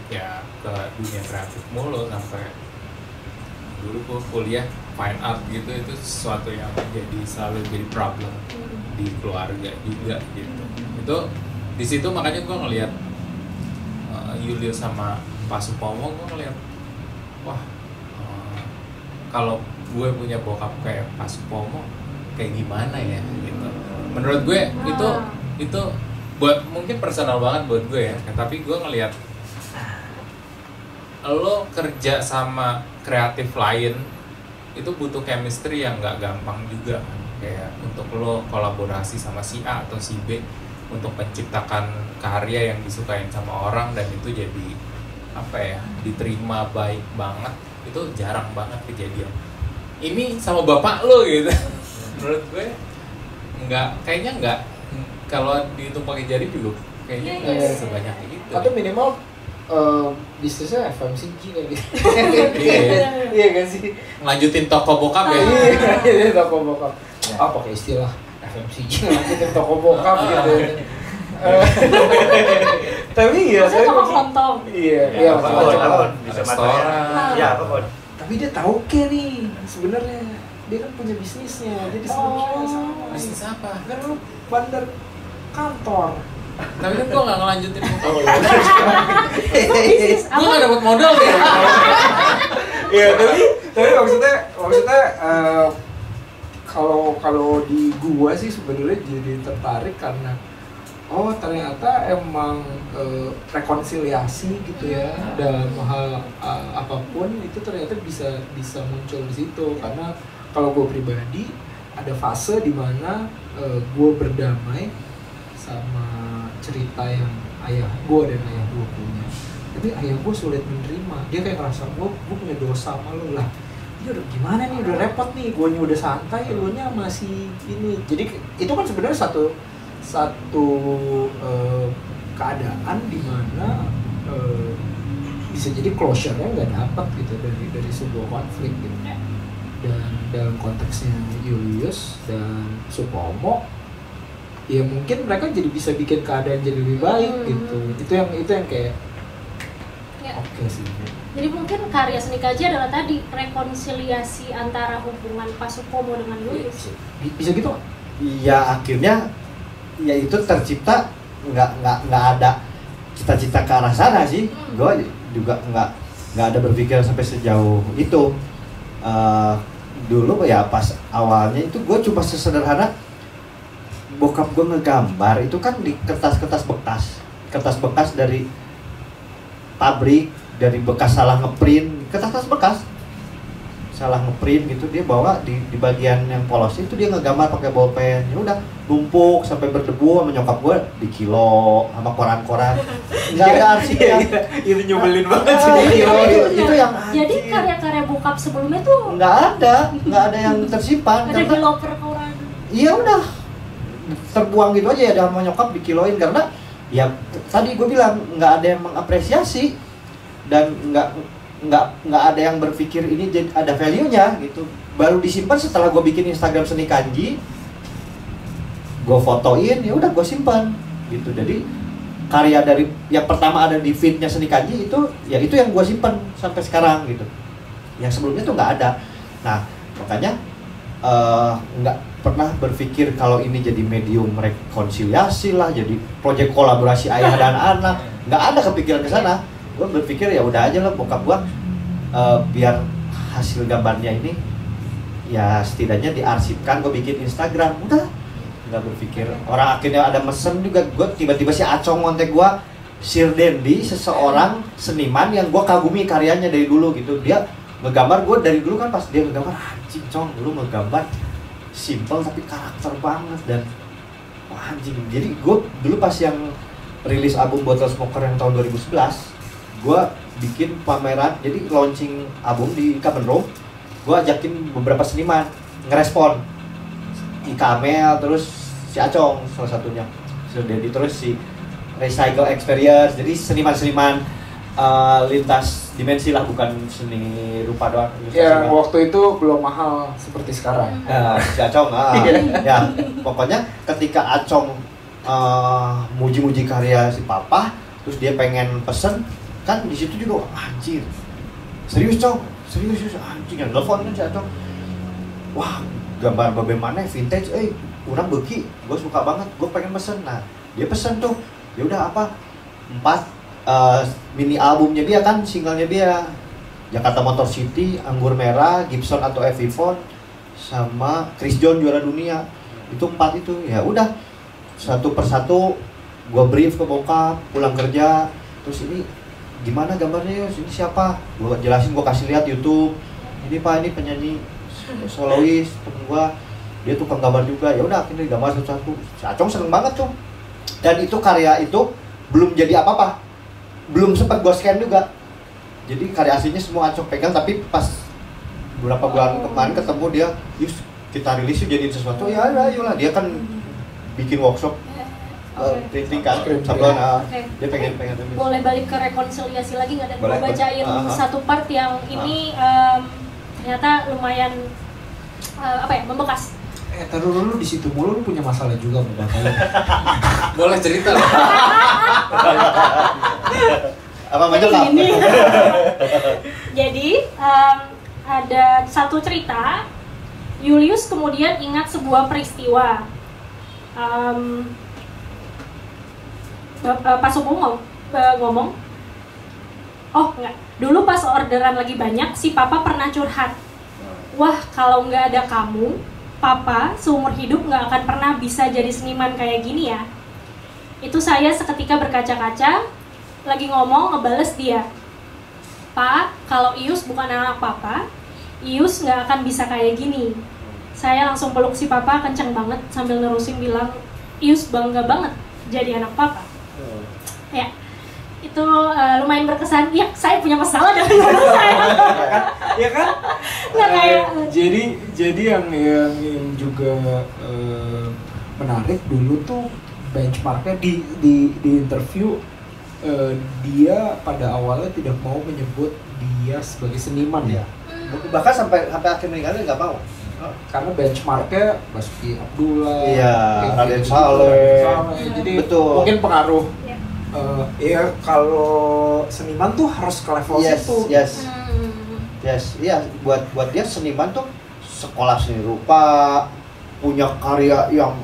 ya ke dunia kreatif mulu, sampai dulu gue kuliah fine art gitu, itu sesuatu yang selalu jadi problem di keluarga juga gitu. Itu di situ makanya gue ngelihat Julius sama Pak Supomo, gue ngelihat wah, kalau gue punya bokap kayak Pak Supomo kayak gimana ya gitu. Menurut gue itu buat mungkin personal banget buat gue ya, tapi gue ngelihat lo kerja sama kreatif lain itu butuh chemistry yang nggak gampang juga kan, kayak untuk lo kolaborasi sama si A atau si B untuk menciptakan karya yang disukain sama orang dan itu jadi diterima baik banget, itu jarang banget kejadian. Ini sama bapak lo gitu. Menurut gue kayaknya nggak, kalau dihitung pakai jari juga kayaknya nggak sebanyak itu. Atau minimal bisnisnya FMCG kayak gitu. Iya kan sih, Lanjutin toko bokap ya. Iya, toko bokap. Pakai istilah FMCG lanjutin toko bokap gitu. Tapi ya saya toko kelontong. Iya, apapun bisa restoran. Ya apapun. Tapi dia tahu nih sebenarnya dia kan punya bisnisnya, jadi sebenarnya sama. Bisnis apa? Kan lu bandar kantor. Tapi kan gue nggak ngelanjutin bokap. Bisnis Gue nggak dapet modal deh. Iya, tapi maksudnya kalau di gua sih sebenarnya jadi tertarik karena ternyata emang rekonsiliasi gitu ya dalam hal apapun itu ternyata bisa muncul di situ. Karena kalau gua pribadi ada fase di mana gua berdamai sama cerita yang ayah gua dan ayah gua punya. Tapi ayah gua sulit menerima, dia kayak ngerasa gua punya dosa sama lu lah. Ini udah gimana nih, udah repot nih, guanya udah santai, lu nya masih ini. Jadi itu kan sebenarnya satu keadaan di mana bisa jadi closure-nya nggak dapat gitu dari sebuah konflik gitu. Dan dalam konteksnya Julius dan Supomo, ya mungkin mereka jadi bisa bikin keadaan jadi lebih baik gitu. Itu yang kayak oke sih. Jadi mungkin karya Seni Kaji adalah tadi rekonsiliasi antara hubungan Pak Supomo dengan Julius. Bisa gitu? Iya, akhirnya ya itu tercipta nggak ada cita-cita ke arah sana sih. Gue juga nggak ada berpikir sampai sejauh itu. Dulu ya pas awalnya itu gue cuma sesederhana bokap gue ngegambar itu kan di kertas bekas dari pabrik dari bekas salah ngeprint, kertas bekas salah ngeprint gitu, dia bawa di bagian yang polos itu dia ngegambar pakai bolpen. Ya udah numpuk sampai berdebu, sama nyokap gue di kilo sama koran-koran. Nggak ada arsipnya. Itu nyebelin banget sih. Itu yang Jadi karya-karya bokap sebelumnya tuh nggak ada yang tersimpan. ada di loker koran. Iya udah terbuang gitu aja ya sama nyokap dikiloin, karena ya tadi gue bilang nggak ada yang mengapresiasi dan nggak ada yang berpikir ini jadi ada value-nya gitu. Baru disimpan setelah gue bikin Instagram Seni Kanji, gue fotoin, ya udah gue simpan gitu. Jadi karya dari yang pertama ada di feed-nya Seni Kanji itu ya itu yang gue simpan sampai sekarang gitu. Yang sebelumnya tuh nggak ada. Nah makanya nggak pernah berpikir kalau ini jadi medium rekonsiliasi lah, jadi proyek kolaborasi ayah dan anak. Nggak ada kepikiran ke sana. Gue berpikir ya udah aja lah bokap gue biar hasil gambarnya ini ya setidaknya diarsipkan, gue bikin Instagram. Udah nggak berpikir orang akhirnya ada mesen juga. Gue tiba-tiba si Acong ngontek gue, Sir Dendi, seseorang seniman yang gue kagumi karyanya dari dulu gitu. Dia ngegambar, gue dari dulu kan pas dia ngegambar, anjing Cong, dulu ngegambar simple tapi karakter banget dan wah anjing. Jadi gue dulu pas yang rilis album Bottle Smoker yang tahun 2011, gue bikin pameran, jadi launching album di Common Room. Gue ajakin beberapa seniman ngerespon, Ika Amel, terus si Acong salah satunya, Sir Dendi, terus si Recycle Experience. Jadi seniman-seniman lintas dimensi lah, bukan seni rupa doang. Ya waktu itu belum mahal seperti sekarang. Nah, si Acong, ya pokoknya ketika Acong muji-muji karya si Papa, terus dia pengen pesen, kan di situ juga anjir, serius Cong, serius anjing, yang telepon kan si Acong, wah gambar bagaimana vintage, kurang beki, gue suka banget, gue pengen pesen. Nah dia pesen tuh, ya udah apa 4 mini albumnya dia kan, singlenya dia, Jakarta Motor City, Anggur Merah, Gibson atau Epiphone, sama Chris John juara dunia. Itu 4 itu, ya udah satu persatu gue brief ke bokap, pulang kerja, terus ini gimana gambarnya, ini siapa? Gue jelasin, gue kasih lihat YouTube. Ini Pak, ini penyanyi solois temen gue, dia tukang gambar juga. Ya udah akhirnya gambar satu-satu. Si Acong seneng banget tuh. Dan itu karya itu belum jadi apa-apa, belum sempat gue scan juga. Jadi karya aslinya semua Acong pegang, tapi pas beberapa bulan kemarin ketemu dia, yus kita rilis yuk jadiin sesuatu. Ya ayolah, dia kan bikin workshop printing kan, sablon. Dia pengen Boleh balik ke rekonsiliasi lagi nggak? Dan gue bacain satu part yang ini ternyata lumayan membekas. Taruh dulu di situ mulu, lu punya masalah juga sama bapaknya. Boleh cerita loh. Apa macam apa? Jadi ada satu cerita, Julius kemudian ingat sebuah peristiwa. Pak Supu ngomong, oh enggak, dulu pas orderan lagi banyak, si Papa pernah curhat. Wah, kalau nggak ada kamu, Papa seumur hidup nggak akan pernah bisa jadi seniman kayak gini ya. Itu saya seketika berkaca-kaca, lagi ngomong ngebales dia. Pak, kalau Ius bukan anak Papa, Ius nggak akan bisa kayak gini. Saya langsung peluk si Papa kenceng banget sambil nerusin bilang, Ius bangga banget jadi anak Papa. Ya, itu lumayan berkesan. Ya, saya punya masalah dengan guru saya. Ya kan? Nggak kayak. Jadi yang juga menarik dulu tuh benchmarknya di interview, dia pada awalnya tidak mau menyebut dia sebagai seniman ya. Bahkan sampai akhir meninggalnya nggak mau. Karena benchmarknya Basuki Abdullah, Raden Saleh. Jadi betul. Mungkin pengaruh. Ya kalau seniman tuh harus ke level situ. Yes. Iya, buat dia seniman tuh sekolah seni rupa, punya karya yang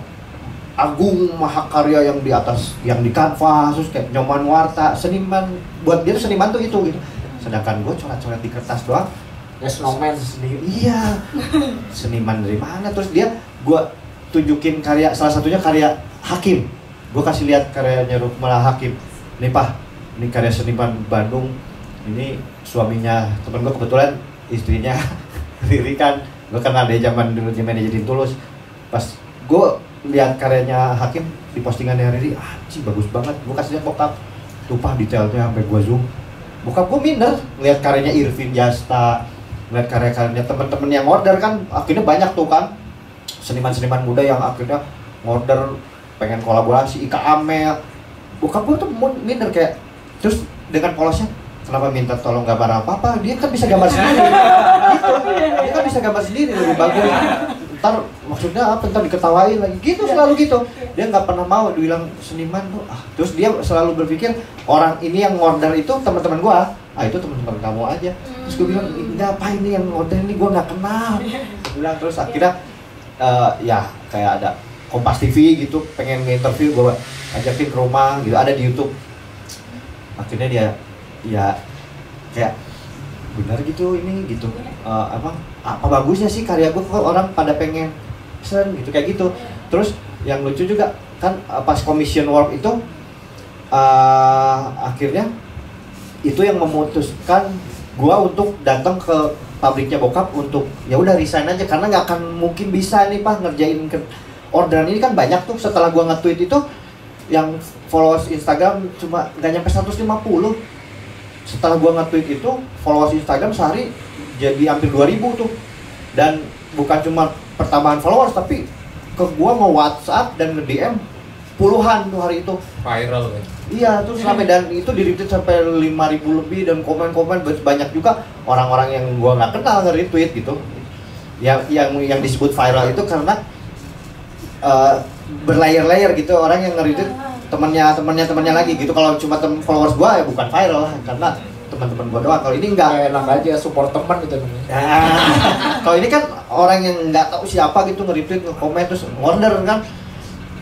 agung, mahakarya yang di atas, yang di kanvas, terus kayak Nyoman Warta. Seniman, buat dia tuh seniman tuh itu gitu. Sedangkan gue coret-coret di kertas doang. Snowman sendiri. Iya. Seniman dari mana? Terus gue tunjukin karya, salah satunya karya Hakim. Gue kasih lihat karyanya Rukmala Hakim. Nih Pak, ini karya seniman Bandung, ini suaminya temen gue, kebetulan istrinya Riri kan, gue kenal dia zaman dulu jadi Tulus. Pas gue lihat karyanya Hakim di postingannya Riri, sih bagus banget, gue kasih lihat bokap, tumpah detailnya sampai gue zoom. Bokap gue minder lihat karyanya Irvin Jasta, lihat karya-karyanya teman-teman yang order kan, akhirnya banyak tuh kan seniman-seniman muda yang akhirnya order pengen kolaborasi, Ika Amel. Bokap gue tuh minder kayak, terus dengan polosnya, kenapa minta tolong gambar apa-apa, dia kan bisa gambar sendiri gitu, dia kan bisa gambar sendiri lebih bagus, ntar maksudnya apa, ntar diketawain lagi gitu, selalu gitu. Dia nggak pernah mau dibilang seniman tuh, terus dia selalu berpikir orang ini yang order itu teman-teman gua, itu teman-teman kamu aja. Terus gua bilang, apa ini yang order ini, gua nggak kenal. Gua bilang, terus akhirnya ya kayak ada Kompas TV gitu, pengen nge-interview, gua ajakin ke rumah gitu, ada di YouTube. Akhirnya dia ya kayak benar gitu ini gitu, apa bagusnya sih karya gue kok orang pada pengen pesen gitu kayak gitu. Terus yang lucu juga kan pas commission work itu akhirnya itu yang memutuskan gue untuk datang ke pabriknya bokap untuk ya udah resign aja, karena nggak akan mungkin bisa nih Pak ngerjain orderan ini kan banyak tuh. Setelah gue nge-tweet itu yang followers Instagram cuma nggak nyampe 150. Setelah gua nge-tweet itu, followers Instagram sehari jadi hampir 2000 tuh. Dan bukan cuma pertambahan followers, tapi ke gua mau WhatsApp dan nge-DM puluhan tuh hari itu. Viral ya? Iya, tuh sampai, dan itu di-retweet sampai 5000 lebih, dan komen-komen banyak juga orang-orang yang gua nggak kenal nge-retweet gitu. Yang disebut viral itu karena berlayer-layer gitu, orang yang nge-retweet temannya lagi gitu. Kalau cuma followers gua ya bukan viral lah, karena teman-teman gua doang. Kalau ini enggak, enak aja support teman gitu. Kalau ini kan orang yang nggak tahu siapa gitu nge-retweet, nge-komen, terus order kan.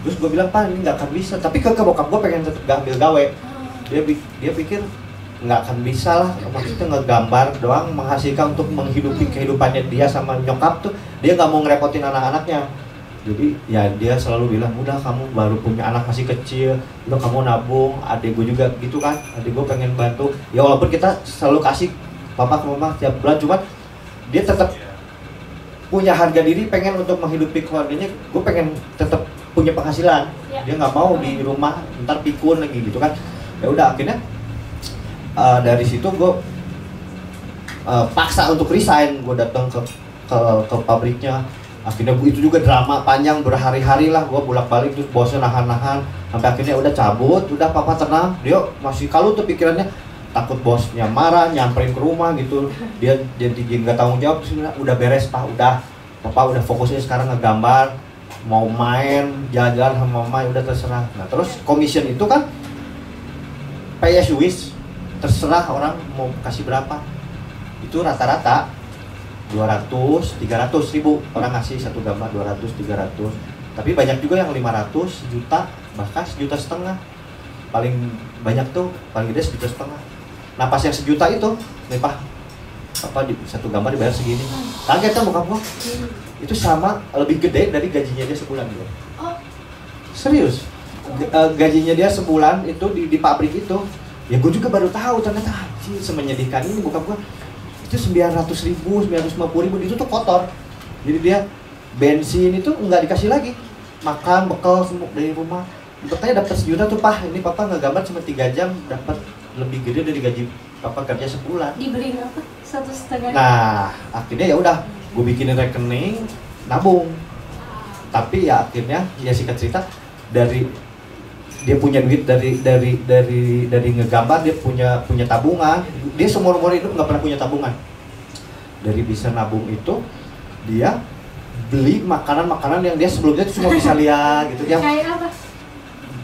Terus gua bilang, Pak ini nggak akan bisa. Tapi ke bokap gua pengen tetap ambil gawe. Dia pikir nggak akan bisa lah, maksudnya ngegambar doang menghasilkan untuk menghidupi kehidupannya dia sama nyokap tuh. Dia nggak mau ngerepotin anak-anaknya. Jadi ya dia selalu bilang, udah kamu baru punya anak masih kecil, udah kamu nabung. Adik gue juga gitu kan, adik gue pengen bantu. Ya walaupun kita selalu kasih papa ke mama tiap bulan, cuman dia tetap punya harga diri, pengen untuk menghidupi keluarganya. Gue pengen tetap punya penghasilan. Dia nggak mau di rumah ntar pikun lagi gitu kan. Ya udah akhirnya dari situ gue paksa untuk resign. Gue datang ke pabriknya. Akhirnya itu juga drama panjang berhari-hari lah, gue bolak-balik terus bosnya nahan-nahan sampai akhirnya udah cabut, udah papa tenang. Dia masih kalau tuh pikirannya takut bosnya marah, nyamperin ke rumah gitu. Dia jadi nggak tanggung jawab. Terus udah beres Pak, udah papa udah fokusnya sekarang ngegambar, mau main jalan-jalan sama mama udah terserah. Nah terus commission itu kan pay as you wish, terserah orang mau kasih berapa. Itu rata-rata 200, 300 ribu orang ngasih satu gambar, 200, 300. Tapi banyak juga yang 500, juta, bahkan 1,5 juta. Paling banyak tuh, paling gede 1,5 juta. Nah pas yang 1 juta itu, nih Pak, apa di satu gambar dibayar segini. Kaget kan bokap gua? Itu sama, lebih gede dari gajinya dia sebulan gitu. Serius, gajinya dia sebulan itu di pabrik itu. Ya gue juga baru tahu ternyata semenyedihkan ini bokap gua. Itu 900.000, 950.000 itu tuh kotor. Jadi dia bensin itu nggak dikasih lagi, makan bekal semua dari rumah. Bertanya dapat 1 juta tuh Pak, ini papa nggak gambar cuma 3 jam dapat lebih gede dari gaji papa kerja sebulan. Dibeliin apa? 1,5. Nah akhirnya ya udah, gue bikinin rekening nabung. Tapi ya akhirnya ya singkat cerita, dari dia punya duit dari ngegambar, dia punya tabungan. Dia seumur-umur hidup nggak pernah punya tabungan. Dari bisa nabung itu dia beli makanan yang dia sebelumnya cuma bisa lihat gitu ya. Kayak apa?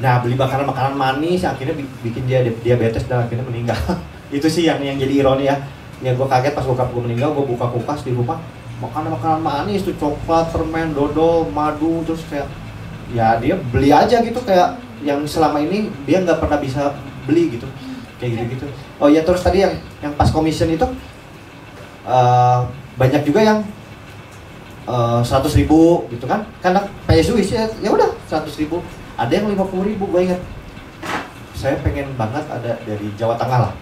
Nah beli makanan manis, akhirnya bikin dia diabetes dan akhirnya meninggal. Itu sih yang jadi ironi ya. Yang gue kaget pas bokap gue meninggal, gue buka kulkas di rumah, makanan manis tuh, coklat, permen, dodol, madu, terus kayak ya dia beli aja gitu, kayak yang selama ini dia nggak pernah bisa beli gitu, kayak gitu. Oh ya terus tadi yang pas commission itu banyak juga yang 100.000 gitu kan, karena PSU ya udah 100.000. Ada yang 50.000, gue ingat saya pengen banget ada dari Jawa Tengah lah.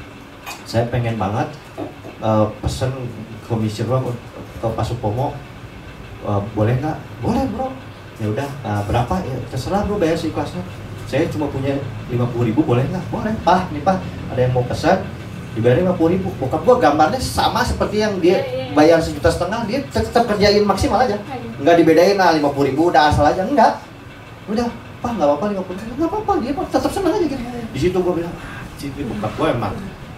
Saya pengen banget pesen komisi ruang ke Pak Supomo, boleh nggak? Boleh bro. Ya udah, berapa? Ya terserah bro, bayar seikhlasnya. Saya cuma punya 50.000, boleh nggak? Boleh. Pak, nih Pak, ada yang mau pesan, dibayar 50.000. Bokap gua gambarnya sama seperti yang dia bayar 1,5 juta, dia tetap kerjain maksimal aja. Nggak dibedain, 50.000 udah asal aja, enggak. Udah, Pak nggak apa-apa 50.000, nggak apa-apa, dia tetap senang aja gitu. Di situ gua bilang, jadi bokap gua emang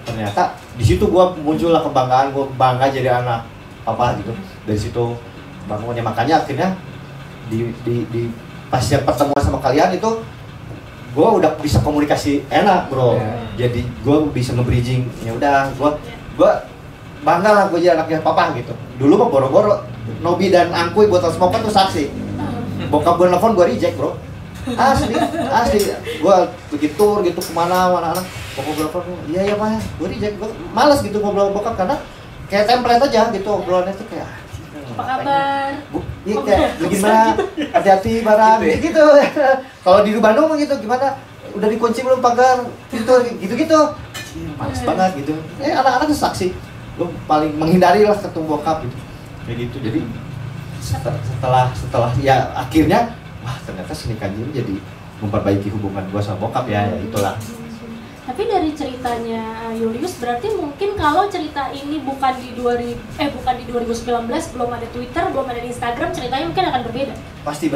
ternyata di situ gua muncullah kebanggaan, gua bangga jadi anak papa gitu. Dari situ bangunnya, makanya akhirnya di pas yang pertemuan sama kalian itu gue udah bisa komunikasi enak bro. Jadi gue bisa nge-bridging. Ya udah, gue bangga lah gue jadi anaknya papa gitu. Dulu mah boro-boro Nobi dan Angkuy Botol Smoker tuh saksi. Bokap gue nelfon gue reject bro. Asli gue pergi tour gitu kemana anak bokap gue nelfon, iya pak, gue reject. Gue malas gitu ngobrol bokap karena kayak template aja gitu obrolannya tuh kayak apa kabar? Iya kayak gimana? Hati-hati barang gitu. Kalau di Bandung gitu gimana? Udah dikunci belum pagar? Pintu gitu-gitu. Males banget gitu. Anak-anak tuh saksi. Lu paling menghindari lah ketemu bokap gitu. Kayak gitu. Jadi setelah ya akhirnya wah ternyata Seni Kanji jadi memperbaiki hubungan gua sama bokap ya itulah. Tapi dari ceritanya Julius, berarti mungkin kalau cerita ini bukan di 2019, belum ada Twitter, belum ada Instagram, ceritanya mungkin akan berbeda. Pasti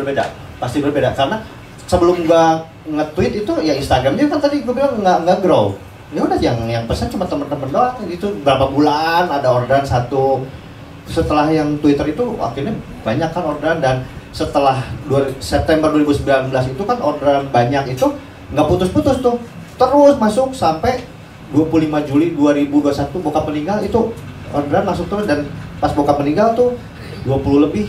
berbeda karena sebelum gua nge-tweet itu ya Instagramnya kan tadi gua bilang nggak grow. Ya udah yang pesan cuma teman-teman doang gitu. Berapa bulan ada orderan satu. Setelah yang Twitter itu akhirnya banyak kan orderan, dan setelah September 2019 itu kan orderan banyak itu nggak putus-putus tuh. Terus masuk sampai 25 Juli 2021 bokap meninggal itu orderan masuk terus, dan pas bokap meninggal tuh 20 lebih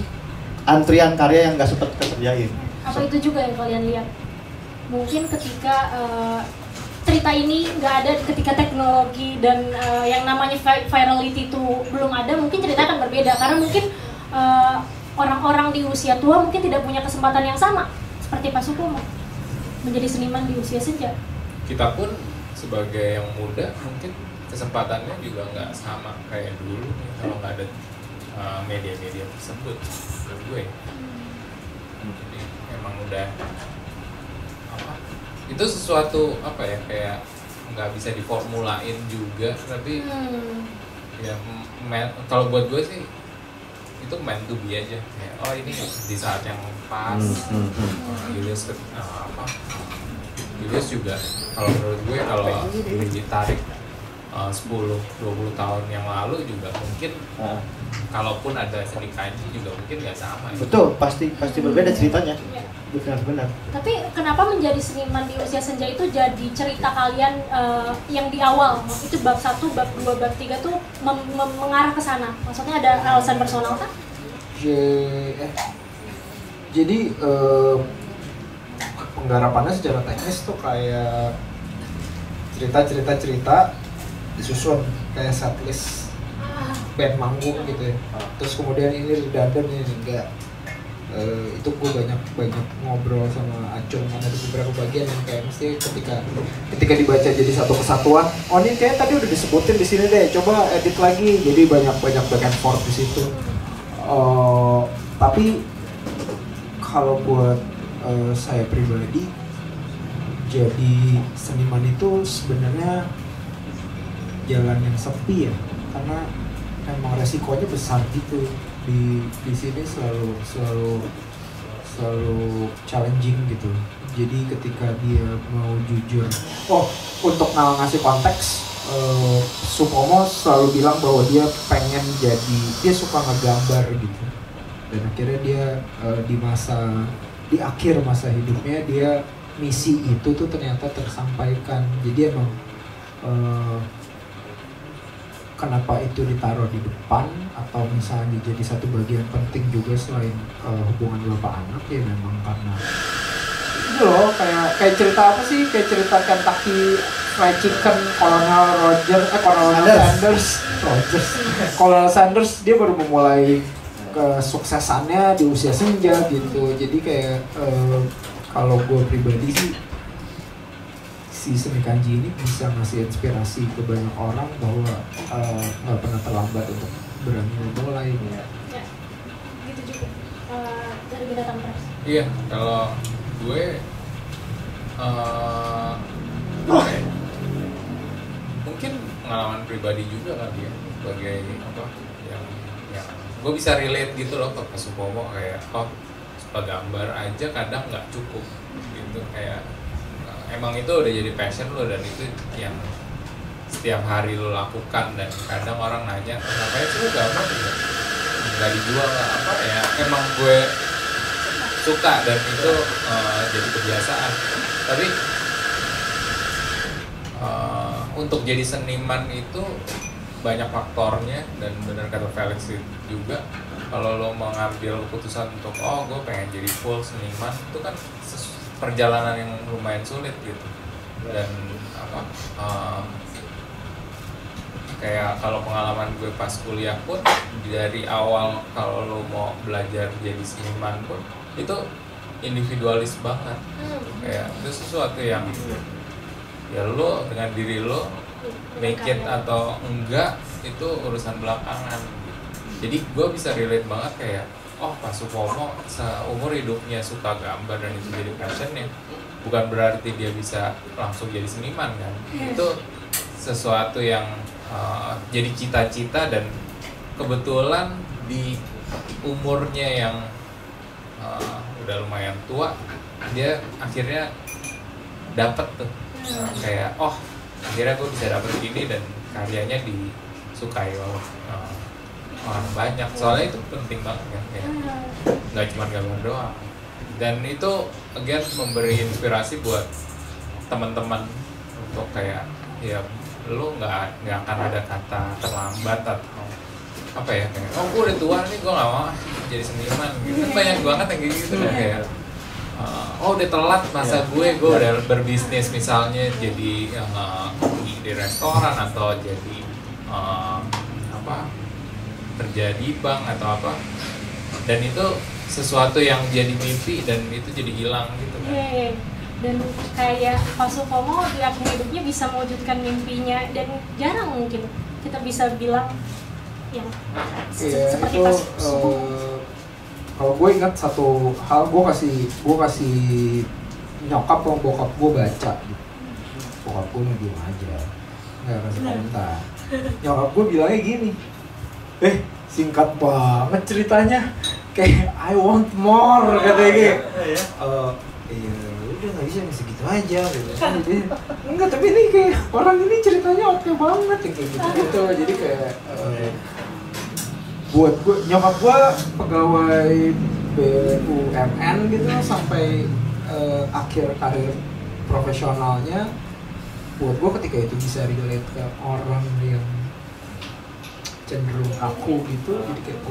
antrian karya yang nggak sempat kerjain. Apa itu juga yang kalian lihat? Mungkin ketika cerita ini nggak ada, ketika teknologi dan yang namanya virality itu belum ada, mungkin cerita akan berbeda karena mungkin orang-orang di usia tua mungkin tidak punya kesempatan yang sama seperti Pak Supomo menjadi seniman di usia senja. Kita pun sebagai yang muda mungkin kesempatannya juga nggak sama kayak dulu kalau nggak ada media-media tersebut menurut gue. Jadi emang udah apa? Itu sesuatu apa ya, kayak nggak bisa diformulain juga, tapi ya kalau buat gue sih itu meant to be aja. Kayak, oh ini di saat yang pas. Julius Julius juga kalau menurut gue kalau ditarik 10-20 tahun yang lalu juga mungkin kalaupun ada Seni Kanji juga mungkin nggak sama. Betul, pasti berbeda ceritanya. Benar. Tapi kenapa menjadi seniman di usia senja itu jadi cerita kalian yang di awal itu bab 1, bab 2, bab 3 tuh mengarah ke sana? Maksudnya ada alasan personal kan? Jadi penggarapannya secara teknis tuh kayak cerita disusun kayak setlist band manggung gitu ya. Terus kemudian ini redundant ini enggak. Itu gue banyak ngobrol sama Acung, ada beberapa bagian yang kayak mesti ketika dibaca jadi satu kesatuan. Oh ini kayak tadi udah disebutin di sini deh, coba edit lagi. Jadi banyak back and forth di situ. Tapi kalau buat saya pribadi, jadi seniman itu sebenarnya jalan yang sepi ya, karena emang resikonya besar gitu. Di sini selalu challenging gitu. Jadi ketika dia mau jujur, untuk ngasih konteks, Supomo selalu bilang bahwa dia pengen dia suka ngegambar gitu, dan akhirnya dia di akhir masa hidupnya dia misi itu tuh ternyata tersampaikan. Jadi emang kenapa itu ditaruh di depan atau misalnya jadi satu bagian penting juga selain hubungan bapak anak, ya memang karena itu loh, kayak cerita apa sih, kayak cerita Kentucky Fried Chicken, Colonel Sanders dia baru memulai kesuksesannya di usia senja gitu. Jadi kayak kalau gue pribadi sih si seni kanji ini bisa ngasih inspirasi ke banyak orang bahwa nggak pernah terlambat untuk berani memulai ya. Ya, gitu juga. Dari binatang pers. Iya, kalau gue mungkin pengalaman pribadi juga kali ya, sebagai apa yang gue bisa relate gitu loh ke Supomo, kayak suka gambar aja kadang nggak cukup gitu, kayak emang itu udah jadi passion lo dan itu yang setiap hari lo lakukan, dan kadang orang nanya ngapain sih lo gambar gitu, nggak dijual nggak apa ya, emang gue suka dan itu jadi kebiasaan. Tapi untuk jadi seniman itu banyak faktornya, dan benar kata Felix juga, kalau lo mengambil keputusan untuk gue pengen jadi full seniman, itu kan perjalanan yang lumayan sulit gitu. Dan kayak kalau pengalaman gue pas kuliah pun, dari awal kalau lo mau belajar jadi seniman pun itu individualis banget. Kayak itu sesuatu yang ya lo dengan diri lo make it atau enggak itu urusan belakangan. Jadi gue bisa relate banget kayak Pak Supomo seumur hidupnya suka gambar dan itu jadi passionnya, bukan berarti dia bisa langsung jadi seniman kan. Itu sesuatu yang jadi cita-cita, dan kebetulan di umurnya yang udah lumayan tua, dia akhirnya dapet tuh kayak akhirnya gue bisa dapet ini dan karyanya disukai orang banyak. Soalnya itu penting banget kan, kayak nggak cuma gambar doang. Dan itu again memberi inspirasi buat teman-teman untuk kayak ya lu nggak akan ada kata terlambat atau apa ya, kayak gue udah tua nih, gue nggak mau jadi seniman gitu. Banyak banget yang gitu kan, kayak udah telat masa gue udah berbisnis misalnya, jadi di restoran atau jadi kerja di bank atau apa, dan itu sesuatu yang jadi mimpi dan itu jadi hilang gitu kan. Dan kayak Pak Supomo di akhir hidupnya bisa mewujudkan mimpinya, dan jarang mungkin kita bisa bilang yang seperti itu, Pak Supomo. Kalau gue ingat satu hal, gue kasih nyokap sama bokap gue baca gitu. Bokap gue mau diem aja, nggak kasih komentar. Nyokap gue bilangnya gini, singkat banget ceritanya, kayak I want more katanya gitu. Iya udah nggak bisa segitu aja gitu. Jadi enggak, tapi ini kayak orang ini ceritanya oke banget kayak gitu. Jadi kayak buat gue, nyokap gue pegawai BUMN gitu sampai akhir karir profesionalnya. Buat gue ketika itu bisa relate ke orang yang cenderung kaku gitu, jadi kayak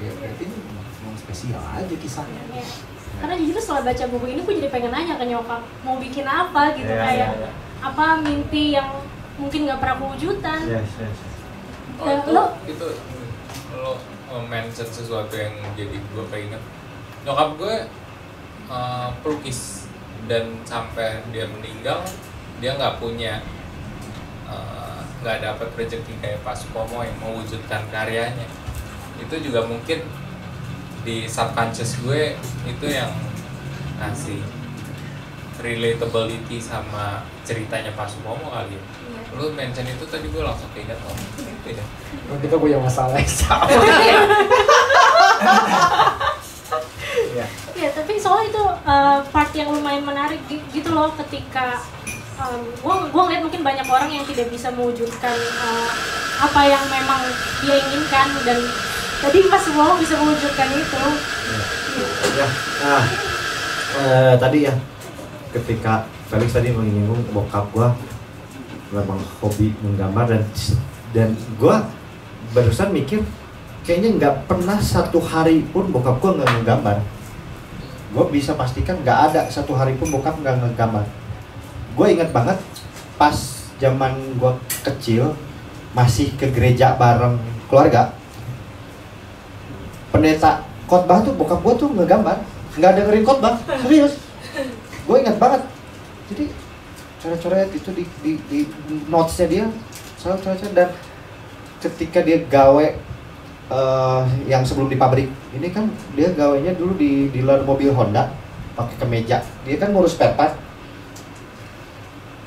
ya berarti ini memang spesial aja kisahnya. Karena jujur setelah baca buku ini gue jadi pengen nanya ke nyokap mau bikin apa gitu, apa mimpi yang mungkin nggak pernah kewujudan. Lo mention sesuatu yang jadi gue keinget. Nyokap gue pelukis, dan sampai dia meninggal dia nggak punya nggak dapat rezeki kayak Pak Supomo yang mewujudkan karyanya. Itu juga mungkin di subconscious gue itu yang ngasih relatability sama ceritanya Pak Supomo kali ya. Lu mention itu tadi gue langsung keinget itu ya. Kita punya masalah yang sama. Ya, tapi soalnya itu part yang lumayan menarik gitu loh, ketika gue ngeliat mungkin banyak orang yang tidak bisa mewujudkan apa yang memang dia inginkan, dan tadi Mas Supomo bisa mewujudkan itu. Tadi ya, ketika Felix tadi menyinggung bokap gue memang hobi menggambar, dan gue barusan mikir kayaknya nggak pernah satu hari pun bokap gue nggak menggambar. Gue bisa pastikan nggak ada satu hari pun bokap nggak ngegambar. Gue ingat banget pas zaman gue kecil masih ke gereja bareng keluarga, pendeta khotbah tuh bokap gue tuh ngegambar, nggak dengerin khotbah, serius. Gue ingat banget. Jadi coret-coret itu di notesnya dia selalu coret-coret. Dan ketika dia gawe yang sebelum di pabrik ini kan dia gawenya dulu di dealer mobil Honda pakai kemeja, dia kan ngurus spare part,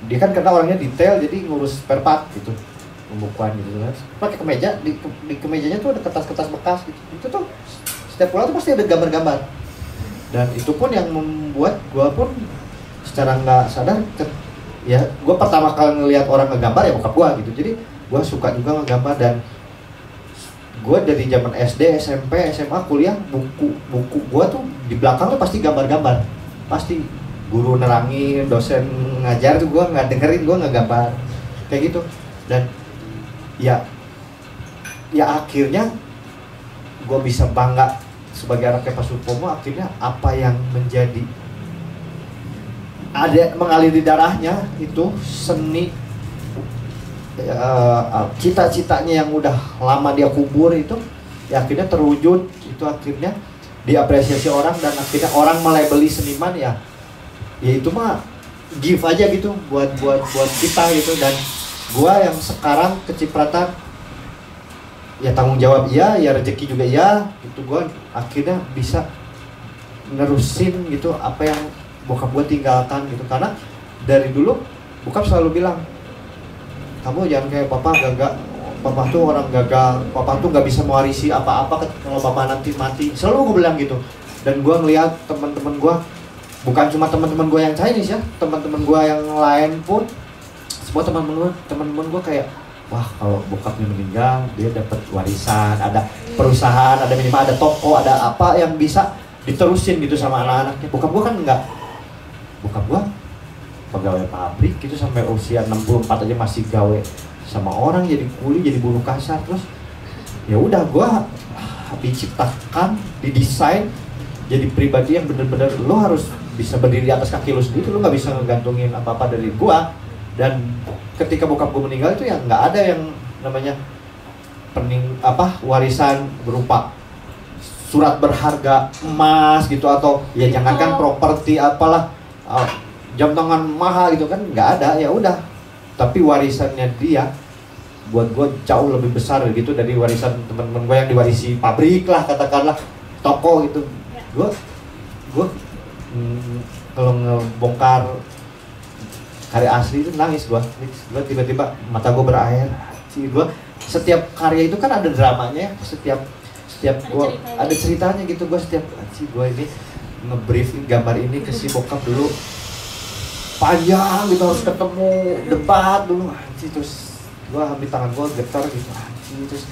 dia kan karena orangnya detail jadi ngurus spare part gitu, pembukuan gitu kan, pakai kemeja, di kemejanya tuh ada kertas-kertas bekas gitu, itu tuh setiap pulang tuh pasti ada gambar-gambar. Dan itu pun yang membuat gue pun secara nggak sadar ya gue pertama kali ngelihat orang ngegambar ya bokap gue gitu, jadi gue suka juga ngegambar. Dan gue dari zaman SD, SMP, SMA, kuliah, buku gue tuh di belakang tuh pasti gambar-gambar, pasti guru nerangin, dosen ngajar tuh gue nggak dengerin, gue nggak gambar kayak gitu. Dan ya akhirnya gue bisa bangga sebagai anaknya Pak Supomo. Akhirnya apa yang menjadi ada mengalir di darahnya itu seni, cita-citanya yang udah lama dia kubur itu ya akhirnya terwujud. Itu akhirnya diapresiasi orang dan akhirnya orang melabeli seniman ya itu mah give aja gitu buat kita gitu. Dan gua yang sekarang kecipratan ya tanggung jawab iya, ya rezeki juga iya gitu, gua akhirnya bisa nerusin gitu apa yang bokap gua tinggalkan gitu. Karena dari dulu bokap selalu bilang, kamu jangan kayak papa gagal, papa tuh orang gagal, papa tuh nggak bisa mewarisi apa-apa kalau papa nanti mati, selalu gue bilang gitu. Dan gue ngeliat teman-teman gue, bukan cuma teman-teman gue yang Chinese ya, teman-teman gue yang lain pun, semua teman-teman gue kayak, wah kalau bokapnya meninggal dia dapat warisan, ada perusahaan, ada minimal ada toko, ada apa yang bisa diterusin gitu sama anak-anaknya. Bokap gue kan enggak, bokap gue pegawai pabrik gitu sampai usia 64 aja masih gawe sama orang, jadi kuli, jadi buruh kasar. Terus ya udah gua diciptakan, didesain jadi pribadi yang bener-bener lo harus bisa berdiri di atas kaki lo sendiri, lo nggak bisa ngegantungin apa-apa dari gua. Dan ketika bokap gua meninggal itu ya nggak ada yang namanya warisan berupa surat berharga emas gitu, atau ya jangankan properti apalah jam tangan mahal gitu kan, nggak ada. Ya udah, tapi warisannya dia buat gue jauh lebih besar gitu dari warisan teman-teman gue yang diwarisi pabrik lah, katakanlah toko gitu. Gue kalau ngebongkar karya asli itu nangis gue tiba-tiba mata gue berair. Gue setiap karya itu kan ada dramanya, setiap gue ada ceritanya gitu. Gue setiap gue ini ngebrief gambar ini ke si bokap dulu panjang gitu, harus ketemu debat dulu anjir. Terus gua ambil tangan gua getar gitu anjir. Terus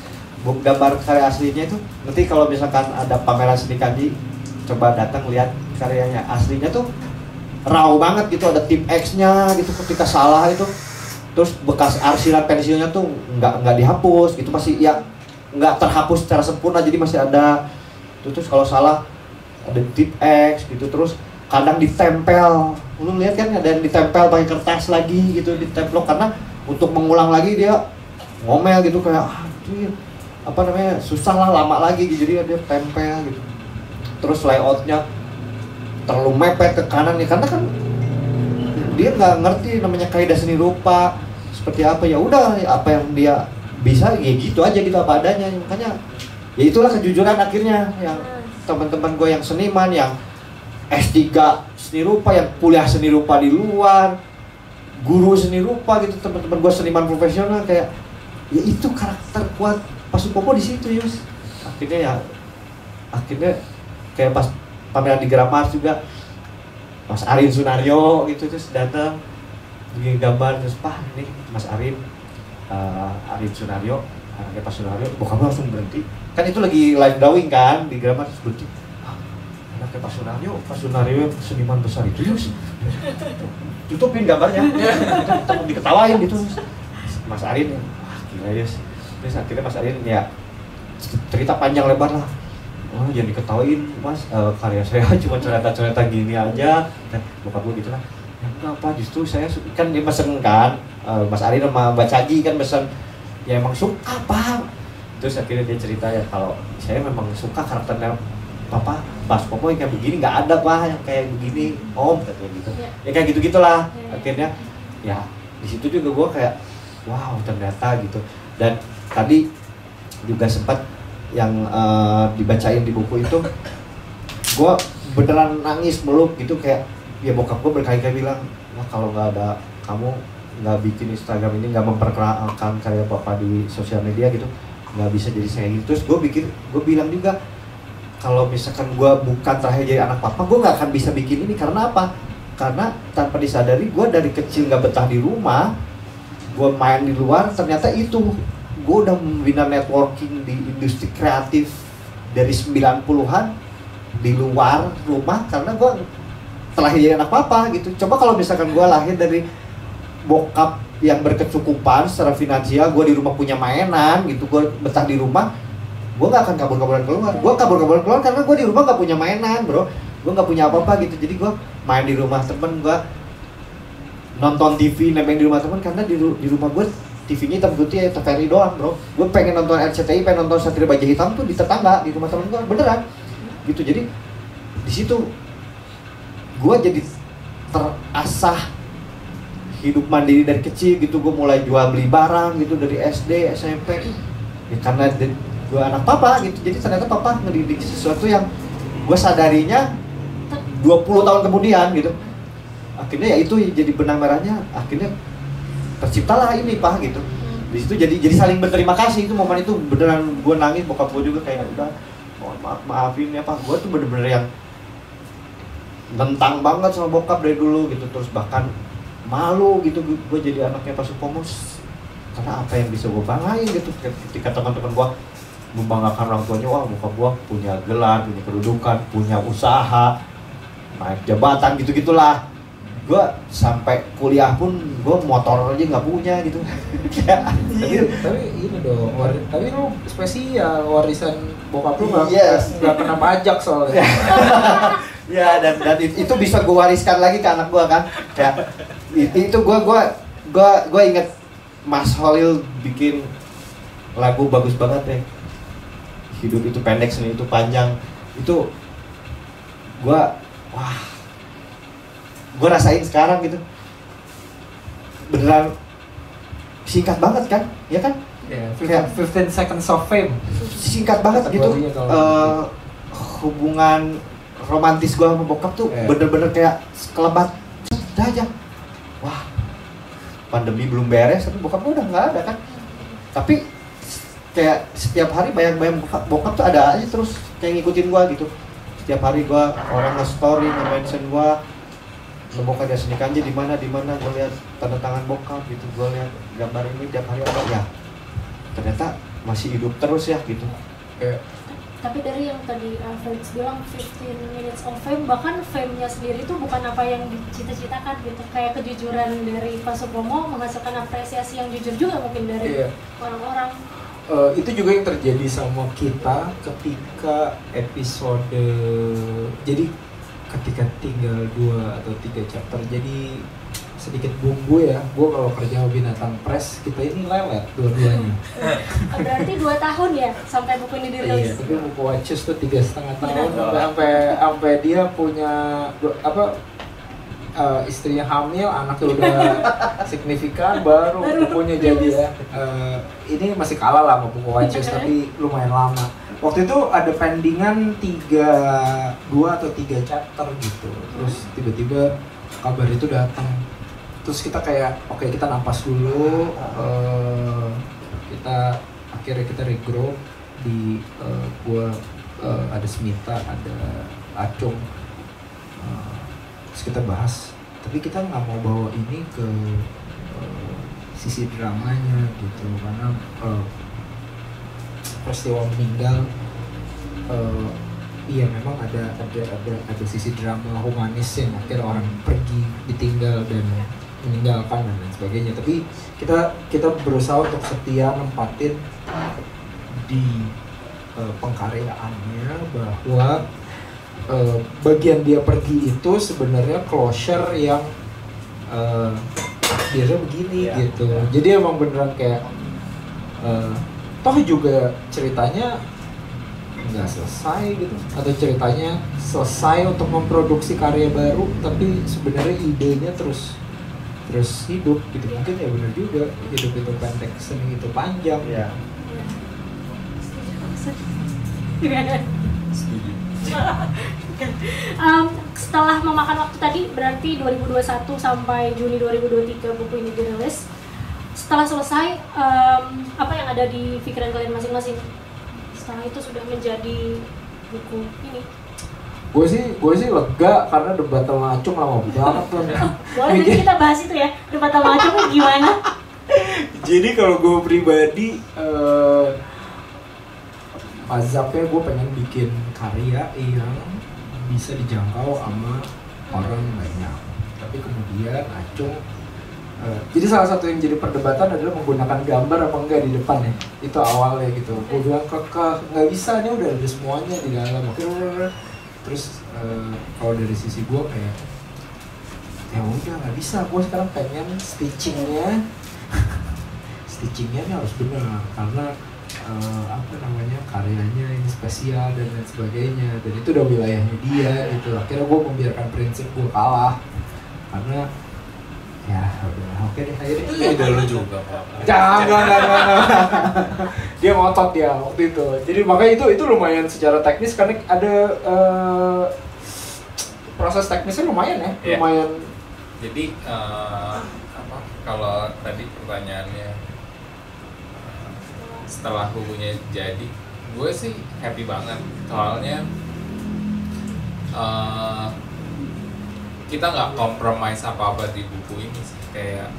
gambar karya aslinya itu nanti kalau misalkan ada pameran seni Kanji, coba datang lihat karyanya aslinya tuh raw banget gitu, ada tip X-nya gitu ketika salah itu. Terus bekas arsiran pensilnya tuh nggak dihapus gitu, masih ya nggak terhapus secara sempurna, jadi masih ada. Terus kalau salah ada tip X gitu. Terus kadang ditempel, lu lihat kan ada yang ditempel pakai kertas lagi gitu, ditempel karena untuk mengulang lagi dia ngomel gitu kayak susah lah, lama lagi gitu, jadi dia tempel gitu. Terus layoutnya terlalu mepet ke kanan ya, karena kan dia nggak ngerti namanya kaidah seni rupa seperti apa. Ya udah, apa yang dia bisa ya gitu aja gitu, apa adanya. Makanya ya itulah kejujuran akhirnya yang teman-teman gue yang seniman, yang S3 seni rupa, yang kuliah seni rupa di luar, guru seni rupa gitu, teman-teman gue seniman profesional, kayak ya itu karakter kuat Pak Supomo di situ Yus. Akhirnya kayak pas pameran di Gramas juga Mas Arin Sunario gitu, terus datang bikin gambar, terus ini Mas Arin Sunario, anaknya Pak Sunario, bokapnya langsung berhenti. Kan itu lagi live drawing kan di Gramas, terus berhenti. Anaknya Pak Sunario seniman besar itu Yus. Tutupin gambarnya, diketawain gitu. Mas Arin, gila Yus. Terus akhirnya Mas Arin ya cerita panjang lebar lah. Oh, jangan diketawain Mas, karya saya cuma coretan gini aja. Bokap gue gitu lah. Ya kenapa, justru saya kan dia pesen kan, Mas Arin sama Mbak Cagi kan pesen, ya emang suka Pak. Terus akhirnya dia cerita ya kalau saya memang suka karakternya Papa, Pak Supomo yang kayak begini nggak ada Pak yang kayak begini Om, katanya gitu. Ya kayak gitu-gitulah. Akhirnya ya di situ juga gue kayak wow ternyata gitu. Dan tadi juga sempat yang dibacain di buku itu, gue beneran nangis meluk gitu, kayak ya bokap gue berkali-kali bilang, wah kalau nggak ada kamu nggak bikin Instagram ini, nggak memperkenalkan karya bapak di sosial media gitu, nggak bisa jadi saya gitu. Terus gue bilang juga kalau misalkan gue bukan terakhir jadi anak papa, gue nggak akan bisa bikin ini. Karena apa? Karena tanpa disadari gue dari kecil nggak betah di rumah, gue main di luar. Ternyata itu gue udah membina networking di industri kreatif dari 90-an di luar rumah, karena gue telah jadi anak papa gitu. Coba kalau misalkan gue lahir dari bokap yang berkecukupan secara finansial, gue di rumah punya mainan gitu, gue betah di rumah, gue gak akan kabur-kaburan keluar. Gue kabur-kaburan keluar karena gue di rumah gak punya mainan bro, gue gak punya apa-apa gitu. Jadi gue main di rumah temen, gue nonton TV nebeng di rumah temen, karena di rumah gue TV-nya hitam putih ya, TVRI doang bro. Gue pengen nonton RCTI, pengen nonton Satria Baja Hitam tuh di tetangga, di rumah temen gue, beneran gitu. Jadi di situ gue jadi terasah hidup mandiri dari kecil gitu. Gue mulai jual beli barang gitu dari SD, SMP ya, karena gue anak papa gitu. Jadi ternyata papa ngedidik sesuatu yang gue sadarinya 20 tahun kemudian gitu. Akhirnya ya itu jadi benang merahnya, akhirnya terciptalah ini pak gitu. Di situ jadi saling berterima kasih. Itu momen itu beneran gue nangis, bokap gue juga kayak udah mohon maafin ya pak. Gue tuh bener-bener yang nentang banget sama bokap dari dulu gitu. Terus bahkan malu gitu gue jadi anaknya Pak Supomo, karena apa yang bisa gue banggain gitu. Ketika teman-teman gue membanggakan orang tuanya, wah bokap gue punya gelar, punya kedudukan, punya usaha, naik jabatan gitu-gitulah. Gue sampai kuliah pun gue motor aja nggak punya gitu. tapi ini dong, tapi lu spesial, warisan bokap lu nggak kena pajak soalnya. Ya dan itu bisa gue wariskan lagi ke anak gue kan. Kayak itu gue inget Mas Holil bikin lagu bagus banget ya, hidup itu pendek seni itu panjang. Itu gue rasain sekarang gitu, beneran singkat banget kan, ya kan? Yeah, 15 seconds of fame. Singkat banget gitu. Hubungan romantis gue sama bokap tuh bener-bener kayak sekelebat udah aja. Wah, pandemi belum beres tapi bokap gue udah nggak ada kan. Tapi kayak setiap hari bayang-bayang bokap tuh ada aja terus kayak ngikutin gue gitu. Setiap hari gue orang nge-story, nge-mention gue, bokap dia seni kanji di mana gue lihat tanda tangan bokap gitu, gue lihat gambar ini tiap hari ada ya. Ternyata masih hidup terus ya gitu. Tapi dari yang tadi Felix bilang 15 minutes of fame, bahkan fame-nya sendiri itu bukan apa yang dicita-citakan gitu. Kayak kejujuran dari Pak Supomo menghasilkan apresiasi yang jujur juga mungkin dari orang-orang. Itu juga yang terjadi sama kita ketika episode, jadi ketika tinggal 2 atau 3 chapter, jadi sedikit bumbu ya. Gue kalau kerja sama Binatang Press, kita ini lelet dua-duanya. Berarti 2 tahun ya sampai buku ini dirilis. Iya, tapi buku Watches tuh 3,5 tahun sampai dia punya istrinya hamil, anaknya udah signifikan, baru bukunya jadi ya. Ini masih kalah lah sama buku Watches, tapi lumayan lama. Waktu itu ada pendingan 2 atau 3 chapter gitu. Terus tiba-tiba kabar itu datang. Terus kita kayak oke, kita napas dulu. Akhirnya kita regroup di ada Smita, ada Acung. Terus kita bahas, tapi kita nggak mau bawa ini ke sisi dramanya gitu, karena peristiwa meninggal, iya memang ada sisi drama humanis yang akhirnya orang pergi, ditinggal dan meninggalkan dan lain sebagainya. Tapi kita berusaha untuk setia nempatin di pengkaryaannya bahwa bagian dia pergi itu sebenarnya closure yang biasanya begini gitu. Jadi emang beneran kayak toh juga ceritanya nggak selesai gitu, atau ceritanya selesai untuk memproduksi karya baru tapi sebenarnya idenya terus terus hidup gitu. Mungkin ya benar juga, hidup itu pendek, seni itu panjang. Iya. Setuju. Setelah memakan waktu tadi, berarti 2021 sampai Juni 2023 buku ini dirilis. Setelah selesai, apa yang ada di pikiran kalian masing-masing? Setelah itu sudah menjadi buku ini. Gue sih lega karena debat sama Acung lama banget tuh. Boleh nanti kita bahas itu ya, debat sama Acung gimana? Jadi kalau gue pribadi, mazhabnya gue pengen bikin karya yang bisa dijangkau sama orang banyak. Tapi kemudian Acung, jadi salah satu yang jadi perdebatan adalah menggunakan gambar apa enggak di depan ya. Itu awalnya gitu. Gue bilang nggak bisa, ini udah ada semuanya di dalam. Terus kalau dari sisi gue kayak ya udah nggak bisa. Gue sekarang pengen stitchingnya ini harus benar karena karyanya ini spesial dan lain sebagainya, dan itu udah wilayahnya dia gitu. Akhirnya gue membiarkan prinsip gue kalah karena ya udah oke deh, akhirnya Itu ide lu juga Pak. jangan dia ngotot dia waktu itu. Jadi makanya itu lumayan secara teknis karena ada proses teknisnya lumayan ya. Iya. Lumayan. Jadi kalau tadi pertanyaannya setelah bukunya jadi, gue sih happy banget soalnya kita nggak compromise apa-apa di buku ini sih. Kayak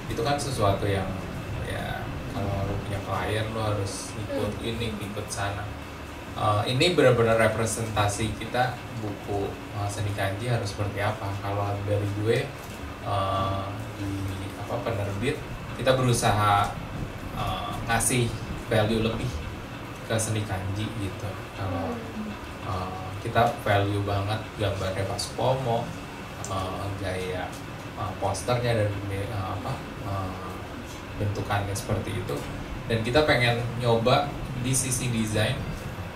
itu kan sesuatu yang ya kalau lo punya klien lo harus ikut ini ikut sana. Ini benar-benar representasi kita buku Seni Kanji harus seperti apa. Kalau dari gue di penerbit kita berusaha ngasih value lebih ke Seni Kanji gitu. Kalau kita value banget gambarnya Pak Supomo, gaya posternya dan bentukannya seperti itu, dan kita pengen nyoba di sisi desain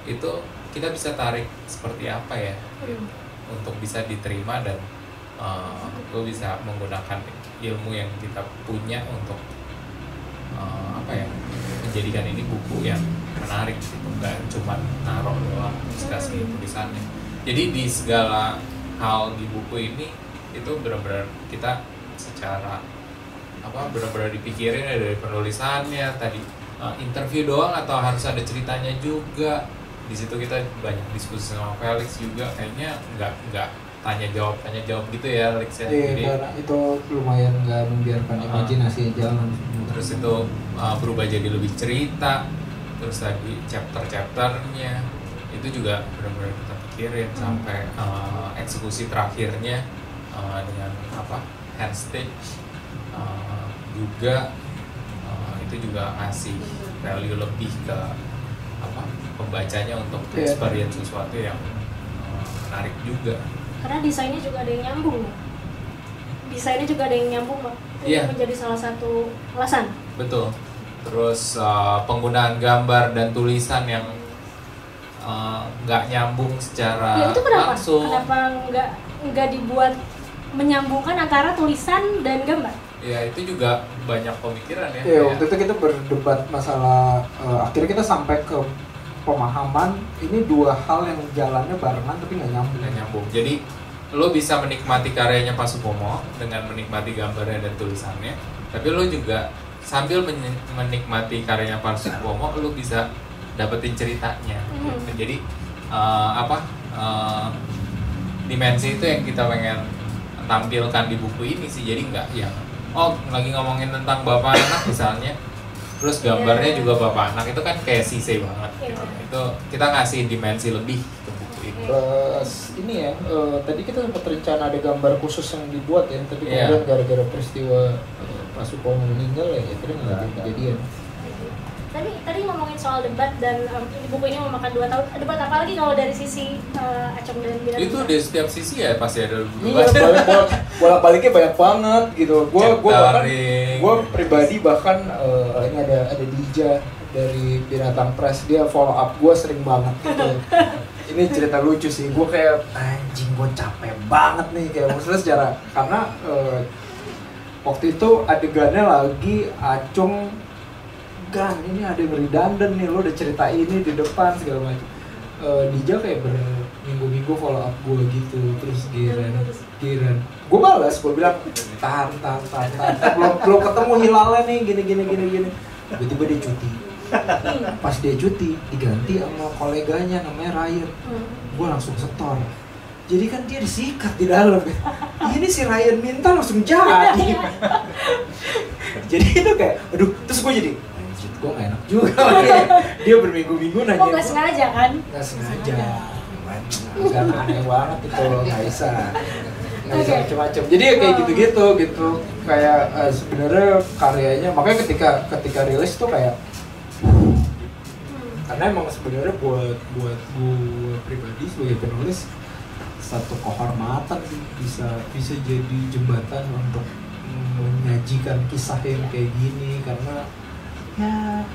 itu kita bisa tarik seperti apa ya gitu, untuk bisa diterima dan lo bisa menggunakan ilmu yang kita punya untuk menjadikan ini buku yang menarik gitu, nggak cuma naruh doang terus kasih tulisannya. Jadi di segala hal di buku ini itu benar-benar kita secara benar-benar dipikirin ya, dari penulisannya tadi interview doang atau harus ada ceritanya juga. Di situ kita banyak diskusi sama Felix juga, kayaknya nggak tanya jawab gitu ya Alex ya. Iya, jadi karena itu lumayan nggak membiarkan imajinasi jalan. terus itu berubah jadi lebih cerita, terus lagi chapternya itu juga benar-benar kita pikirin sampai eksekusi terakhirnya dengan hand stitch juga itu juga ngasih value lebih ke pembacanya untuk experience sesuatu yang menarik juga. Karena desainnya juga ada yang nyambung. Desainnya juga ada yang nyambung, Pak. Itu Iya. menjadi salah satu alasan. Betul. Terus penggunaan gambar dan tulisan yang nggak nyambung secara Ya itu kenapa? langsung. Kenapa nggak dibuat menyambungkan antara tulisan dan gambar? Ya itu juga banyak pemikiran ya. Iya, waktu itu kita berdebat masalah akhirnya kita sampai ke pemahaman ini dua hal yang jalannya barengan tapi nggak nyambung. Nggak nyambung. Jadi lo bisa menikmati karyanya Pak Supomo dengan menikmati gambarnya dan tulisannya, tapi lo juga sambil menikmati karyanya Pak Supomo lo bisa dapetin ceritanya. Jadi dimensi itu yang kita pengen tampilkan di buku ini sih. Jadi nggak yang lagi ngomongin tentang bapak anak misalnya, terus gambarnya juga bapak anak, itu kan kayak sise banget gitu. Itu kita ngasih dimensi lebih ke buku ini. Plus ini ya, tadi kita sempat rencana ada gambar khusus yang dibuat ya, tapi kemudian gara-gara peristiwa Pak Supomo meninggal ya, akhirnya nggak jadi kejadian. Tadi ngomongin soal debat dan buku ini memakan 2 tahun. Debat apa lagi kalau dari sisi Acung dan Biran? Itu di setiap sisi ya pasti ada Iya, bolak-baliknya banyak banget gitu. Gue pribadi bahkan ini ada Dija dari Binatang Press, dia follow up gue sering banget gitu. Ini cerita lucu sih, gue kayak anjing gue capek banget nih kayak maksudnya secara karena waktu itu adegannya lagi Acung, Gan ini ada yang redundant nih, lo udah cerita ini di depan segala macam. Dija kayak berminggu-minggu follow up gue gitu, terus giran gue balas, gue bilang tahan belum ketemu hilalnya nih, gini tiba-tiba dia cuti. Pas dia cuti diganti sama koleganya namanya Ryan, gue langsung setor. Jadi kan dia disikat di dalam. Ini si Ryan minta langsung jadi. Jadi itu kayak, aduh, terus gue jadi, gue gak enak juga. Dia berminggu-minggu nanya. Oh, gak sengaja kan? Gak sengaja. Agak aneh banget itu, gak bisa macam-macam. Jadi ya kayak gitu. Kayak sebenarnya karyanya, makanya ketika rilis tuh kayak, karena emang sebenarnya buat gue pribadi sebagai penulis satu kehormatan sih, bisa jadi jembatan untuk menyajikan kisah yang kayak gini, karena ya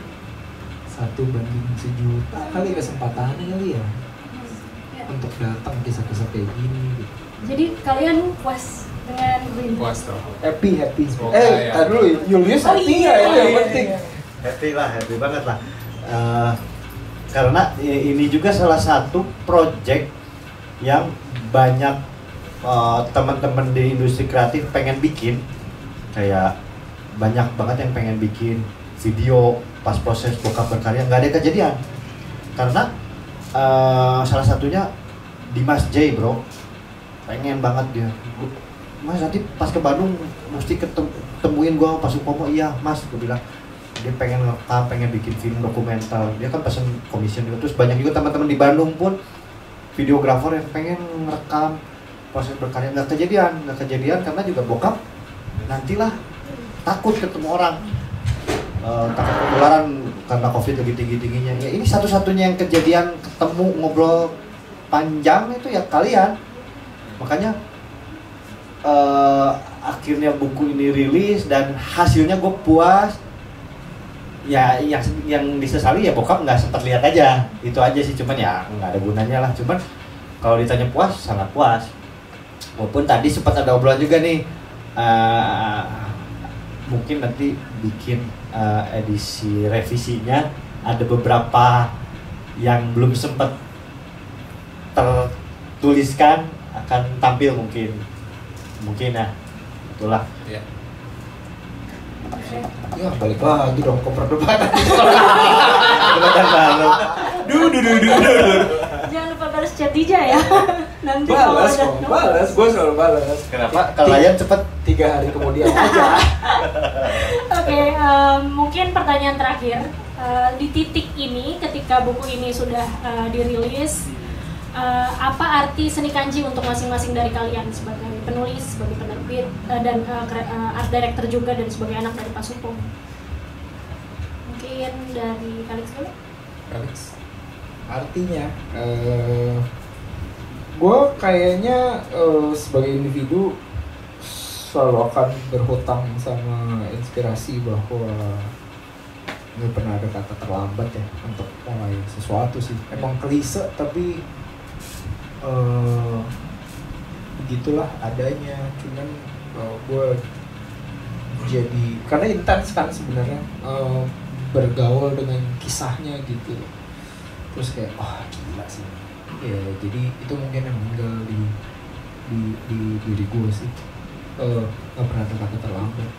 1 banding 1.000.000 kali kesempatannya kali ya untuk datang kisah-kisah kayak gini gitu. Jadi kalian puas dengan Green? Puas dong. Happy. Ya. Tadi dulu Julius happy ya, itu yang penting. Happy banget lah. Karena ini juga salah satu project yang banyak teman-teman di industri kreatif pengen bikin. Kayak banyak banget yang pengen bikin video pas proses bokap berkarya, nggak ada kejadian. Karena salah satunya Dimas J, bro, pengen banget dia. Mas nanti pas ke Bandung mesti ketemuin gua pas Supomo. Iya mas, gue bilang dia pengen ngerekam, pengen bikin film dokumenter. Dia kan pesen commission juga. Terus banyak juga teman-teman di Bandung pun videografer yang pengen ngerekam proses berkarya. Nggak kejadian karena juga bokap nantilah takut ketemu orang, takut penularan karena COVID lagi tinggi-tingginya. Ya ini satu-satunya yang kejadian ketemu ngobrol panjang itu ya kalian. Makanya akhirnya buku ini rilis dan hasilnya gue puas. Ya yang disesali ya bokap nggak sempat lihat aja, itu aja sih. Cuman ya nggak ada gunanya lah. Cuman kalau ditanya puas, sangat puas. Walaupun tadi sempat ada obrolan juga nih, mungkin nanti bikin edisi revisinya ada beberapa yang belum sempat tertuliskan akan tampil mungkin ya, itulah. Iya. Ya balik lagi dong ke perdebatan. Perdebatan baru. Jangan lupa balas chat Dija ya. Nanti Balas, gue selalu balas. Kenapa? Kalian cepet 3 hari kemudian aja. Oke, mungkin pertanyaan terakhir. Di titik ini, ketika buku ini sudah dirilis, apa arti seni kanji untuk masing-masing dari kalian sebagai penulis, sebagai penerbit, dan art director juga, dan sebagai anak dari Pak Supo? Mungkin dari Kalix dulu. Artinya, gue kayaknya sebagai individu selalu akan berhutang sama inspirasi bahwa nggak pernah ada kata terlambat ya untuk mulai sesuatu sih. Emang klise tapi begitulah adanya. Cuman gue jadi karena intens kan sebenarnya bergaul dengan kisahnya gitu. Terus kayak gila sih. Ya jadi itu mungkin yang meninggal di diri gue sih. Nggak pernah ada kata terlambat.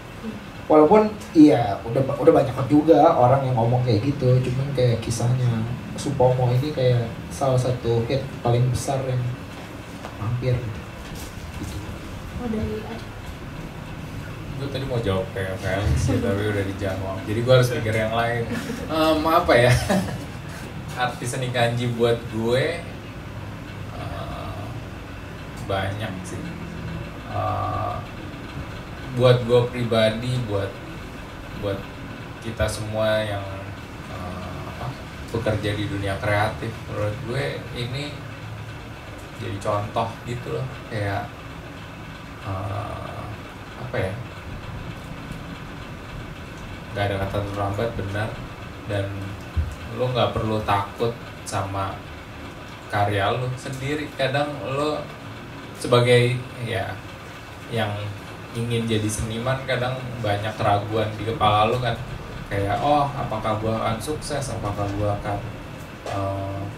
Walaupun iya udah banyak juga orang yang ngomong kayak gitu, cuman kayak kisahnya Supomo ini kayak salah satu hit paling besar yang hampir gitu. Oh, dari Gue tadi mau jawab kayak sih, tapi udah dijawab. Jadi gue harus mikir yang lain. Apa ya? Arti seni kanji buat gue banyak sih. Buat gue pribadi, buat kita semua yang bekerja di dunia kreatif, menurut gue ini jadi contoh gitu loh, kayak apa ya, nggak ada kata terlambat, benar, dan lo nggak perlu takut sama karya lo sendiri. Kadang lo sebagai ya yang ingin jadi seniman kadang banyak keraguan di kepala lu kan, kayak oh apakah gua akan sukses, apakah gua akan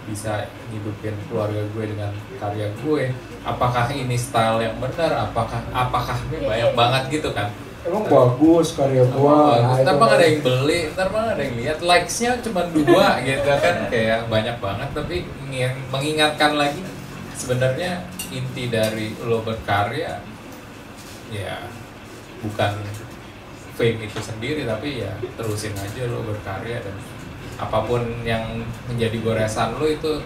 bisa hidupin keluarga gue dengan karya gue, apakah ini style yang benar, apakah ini banyak banget gitu kan. Emang bagus karya gua. Ntar mah ada yang beli, ntar mah ada yang lihat, likes-nya cuma 2 gitu kan, kayak banyak banget. Tapi mengingatkan lagi sebenarnya inti dari lo berkarya ya bukan fame itu sendiri, tapi ya terusin aja lo berkarya, dan apapun yang menjadi goresan lo itu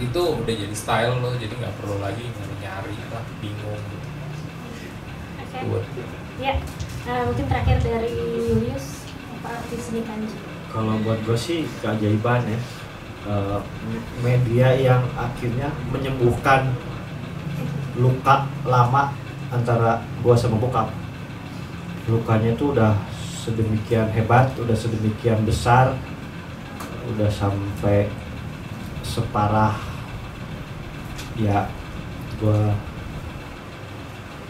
udah jadi style lo, jadi nggak perlu lagi nyari lah, bingung gitu. Oke. Ya, mungkin terakhir dari Julius, apa arti seni kanji? Kalau buat gue sih keajaiban ya, media yang akhirnya menyembuhkan luka lama antara gue sama bokap. Lukanya itu udah sedemikian hebat, udah sedemikian besar, udah sampai separah ya gue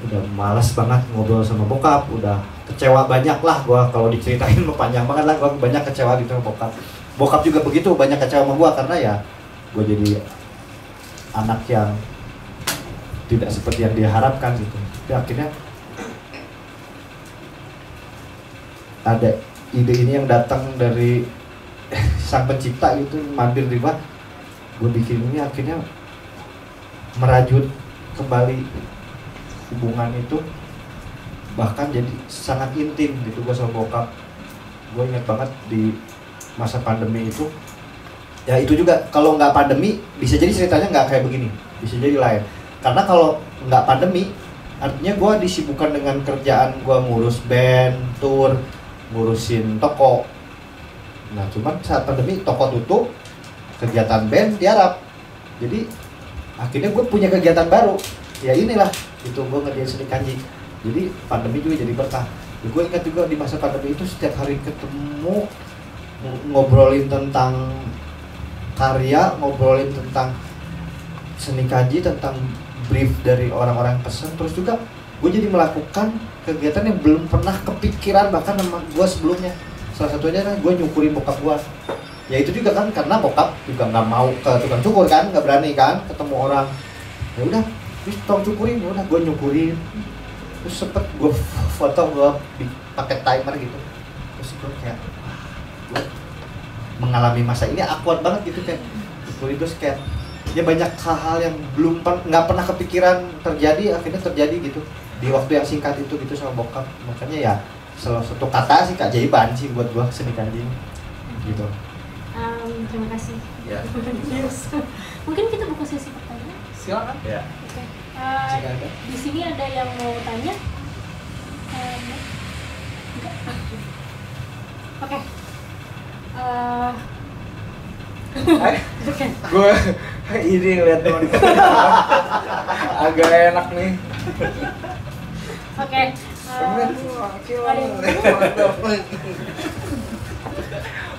udah malas banget ngobrol sama bokap, udah kecewa banyak lah gue kalau diceritain panjang banget lah, gue banyak kecewa gitu sama bokap. Bokap juga begitu, banyak kecewa sama gue karena ya gue jadi anak yang tidak seperti yang dia harapkan gitu. Tapi akhirnya ada ide ini yang datang dari sang pencipta gitu, mampir di gua, gue bikin ini akhirnya merajut kembali hubungan itu, bahkan jadi sangat intim gitu gue sama bokap. Gue ingat banget di masa pandemi itu, ya itu juga kalau nggak pandemi bisa jadi ceritanya nggak kayak begini, bisa jadi lain. Karena kalau nggak pandemi artinya gue disibukkan dengan kerjaan gue, ngurus band, tour, ngurusin toko. Nah cuman saat pandemi toko tutup, kegiatan band tiarap, jadi akhirnya gue punya kegiatan baru, ya inilah itu gue ngerjain seni kanji. Jadi pandemi juga jadi berkah. Gue ingat juga di masa pandemi itu setiap hari ketemu, ngobrolin tentang karya, ngobrolin tentang seni kanji, tentang brief dari orang-orang pesen. Terus juga gue jadi melakukan kegiatan yang belum pernah kepikiran bahkan sama gue sebelumnya. Salah satunya kan gue nyukurin bokap gue. Ya itu juga kan karena bokap juga nggak mau ke tukang cukur kan, nggak berani kan ketemu orang. Ya udah, terus tolong cukurin, ya udah gue nyukurin. Terus sempet gue foto, gue pakai timer gitu. Terus gue kayak gue mengalami masa ini awkward banget gitu, kayak cukurin terus kayak ya banyak hal-hal yang nggak pernah kepikiran terjadi, akhirnya terjadi gitu di waktu yang singkat itu gitu sama bokap. Makanya ya salah satu kata sih keajaiban sih buat gue seni kanji gitu. Terima kasih. Ya. Mungkin kita buka sesi pertanyaan. Silakan. Ya. Oke. Jika ada. Di sini ada yang mau tanya? Enggak. Oke. Gue ini ngeliat teman agak enak nih. Oke.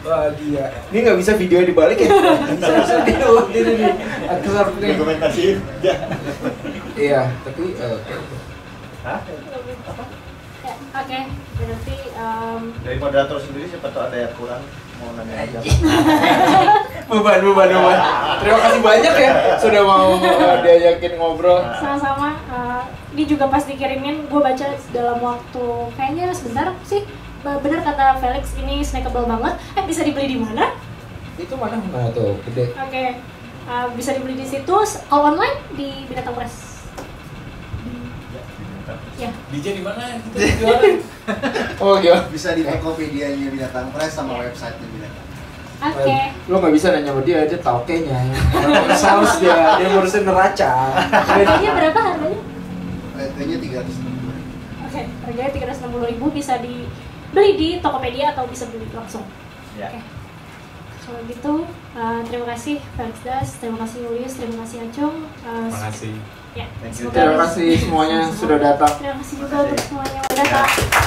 Wah dia, ini nggak bisa video dibalik ya? Bisa video ini nih. Atur nih. Dokumentasi. Iya, tapi Hah? Ya, oke. Berarti Dari moderator sendiri siapa tahu ada yang kurang mau nanya aja. beban. Terima kasih banyak ya sudah mau diajakin ngobrol. sama-sama. Ini juga pas dikirimin, gue baca dalam waktu kayaknya sebentar sih. Benar kata Felix, ini snackable banget. Bisa dibeli di mana? Itu mana tuh gede. Oke. Bisa dibeli di situs. Kalau online di Binatang Press. Ya. DJ di mana kita jualan? Oh iya. Bisa di Tokopedia-nya Binatang Press sama website-nya Binatang. Oke. Lo nggak bisa nanya sama dia tokenya. Saus dia ngurusin neraca. Harganya berapa harganya? Harganya 360.000. Oke, harganya 360.000, bisa dibeli di Tokopedia atau bisa beli langsung. Ya. Oke. Kalau gitu, terima kasih Felix Das, terima kasih Julius, terima kasih Acung. Terima kasih. Ya, Thank you. semoga Terima kasih semuanya sudah datang. Terima kasih juga untuk semuanya yang sudah datang.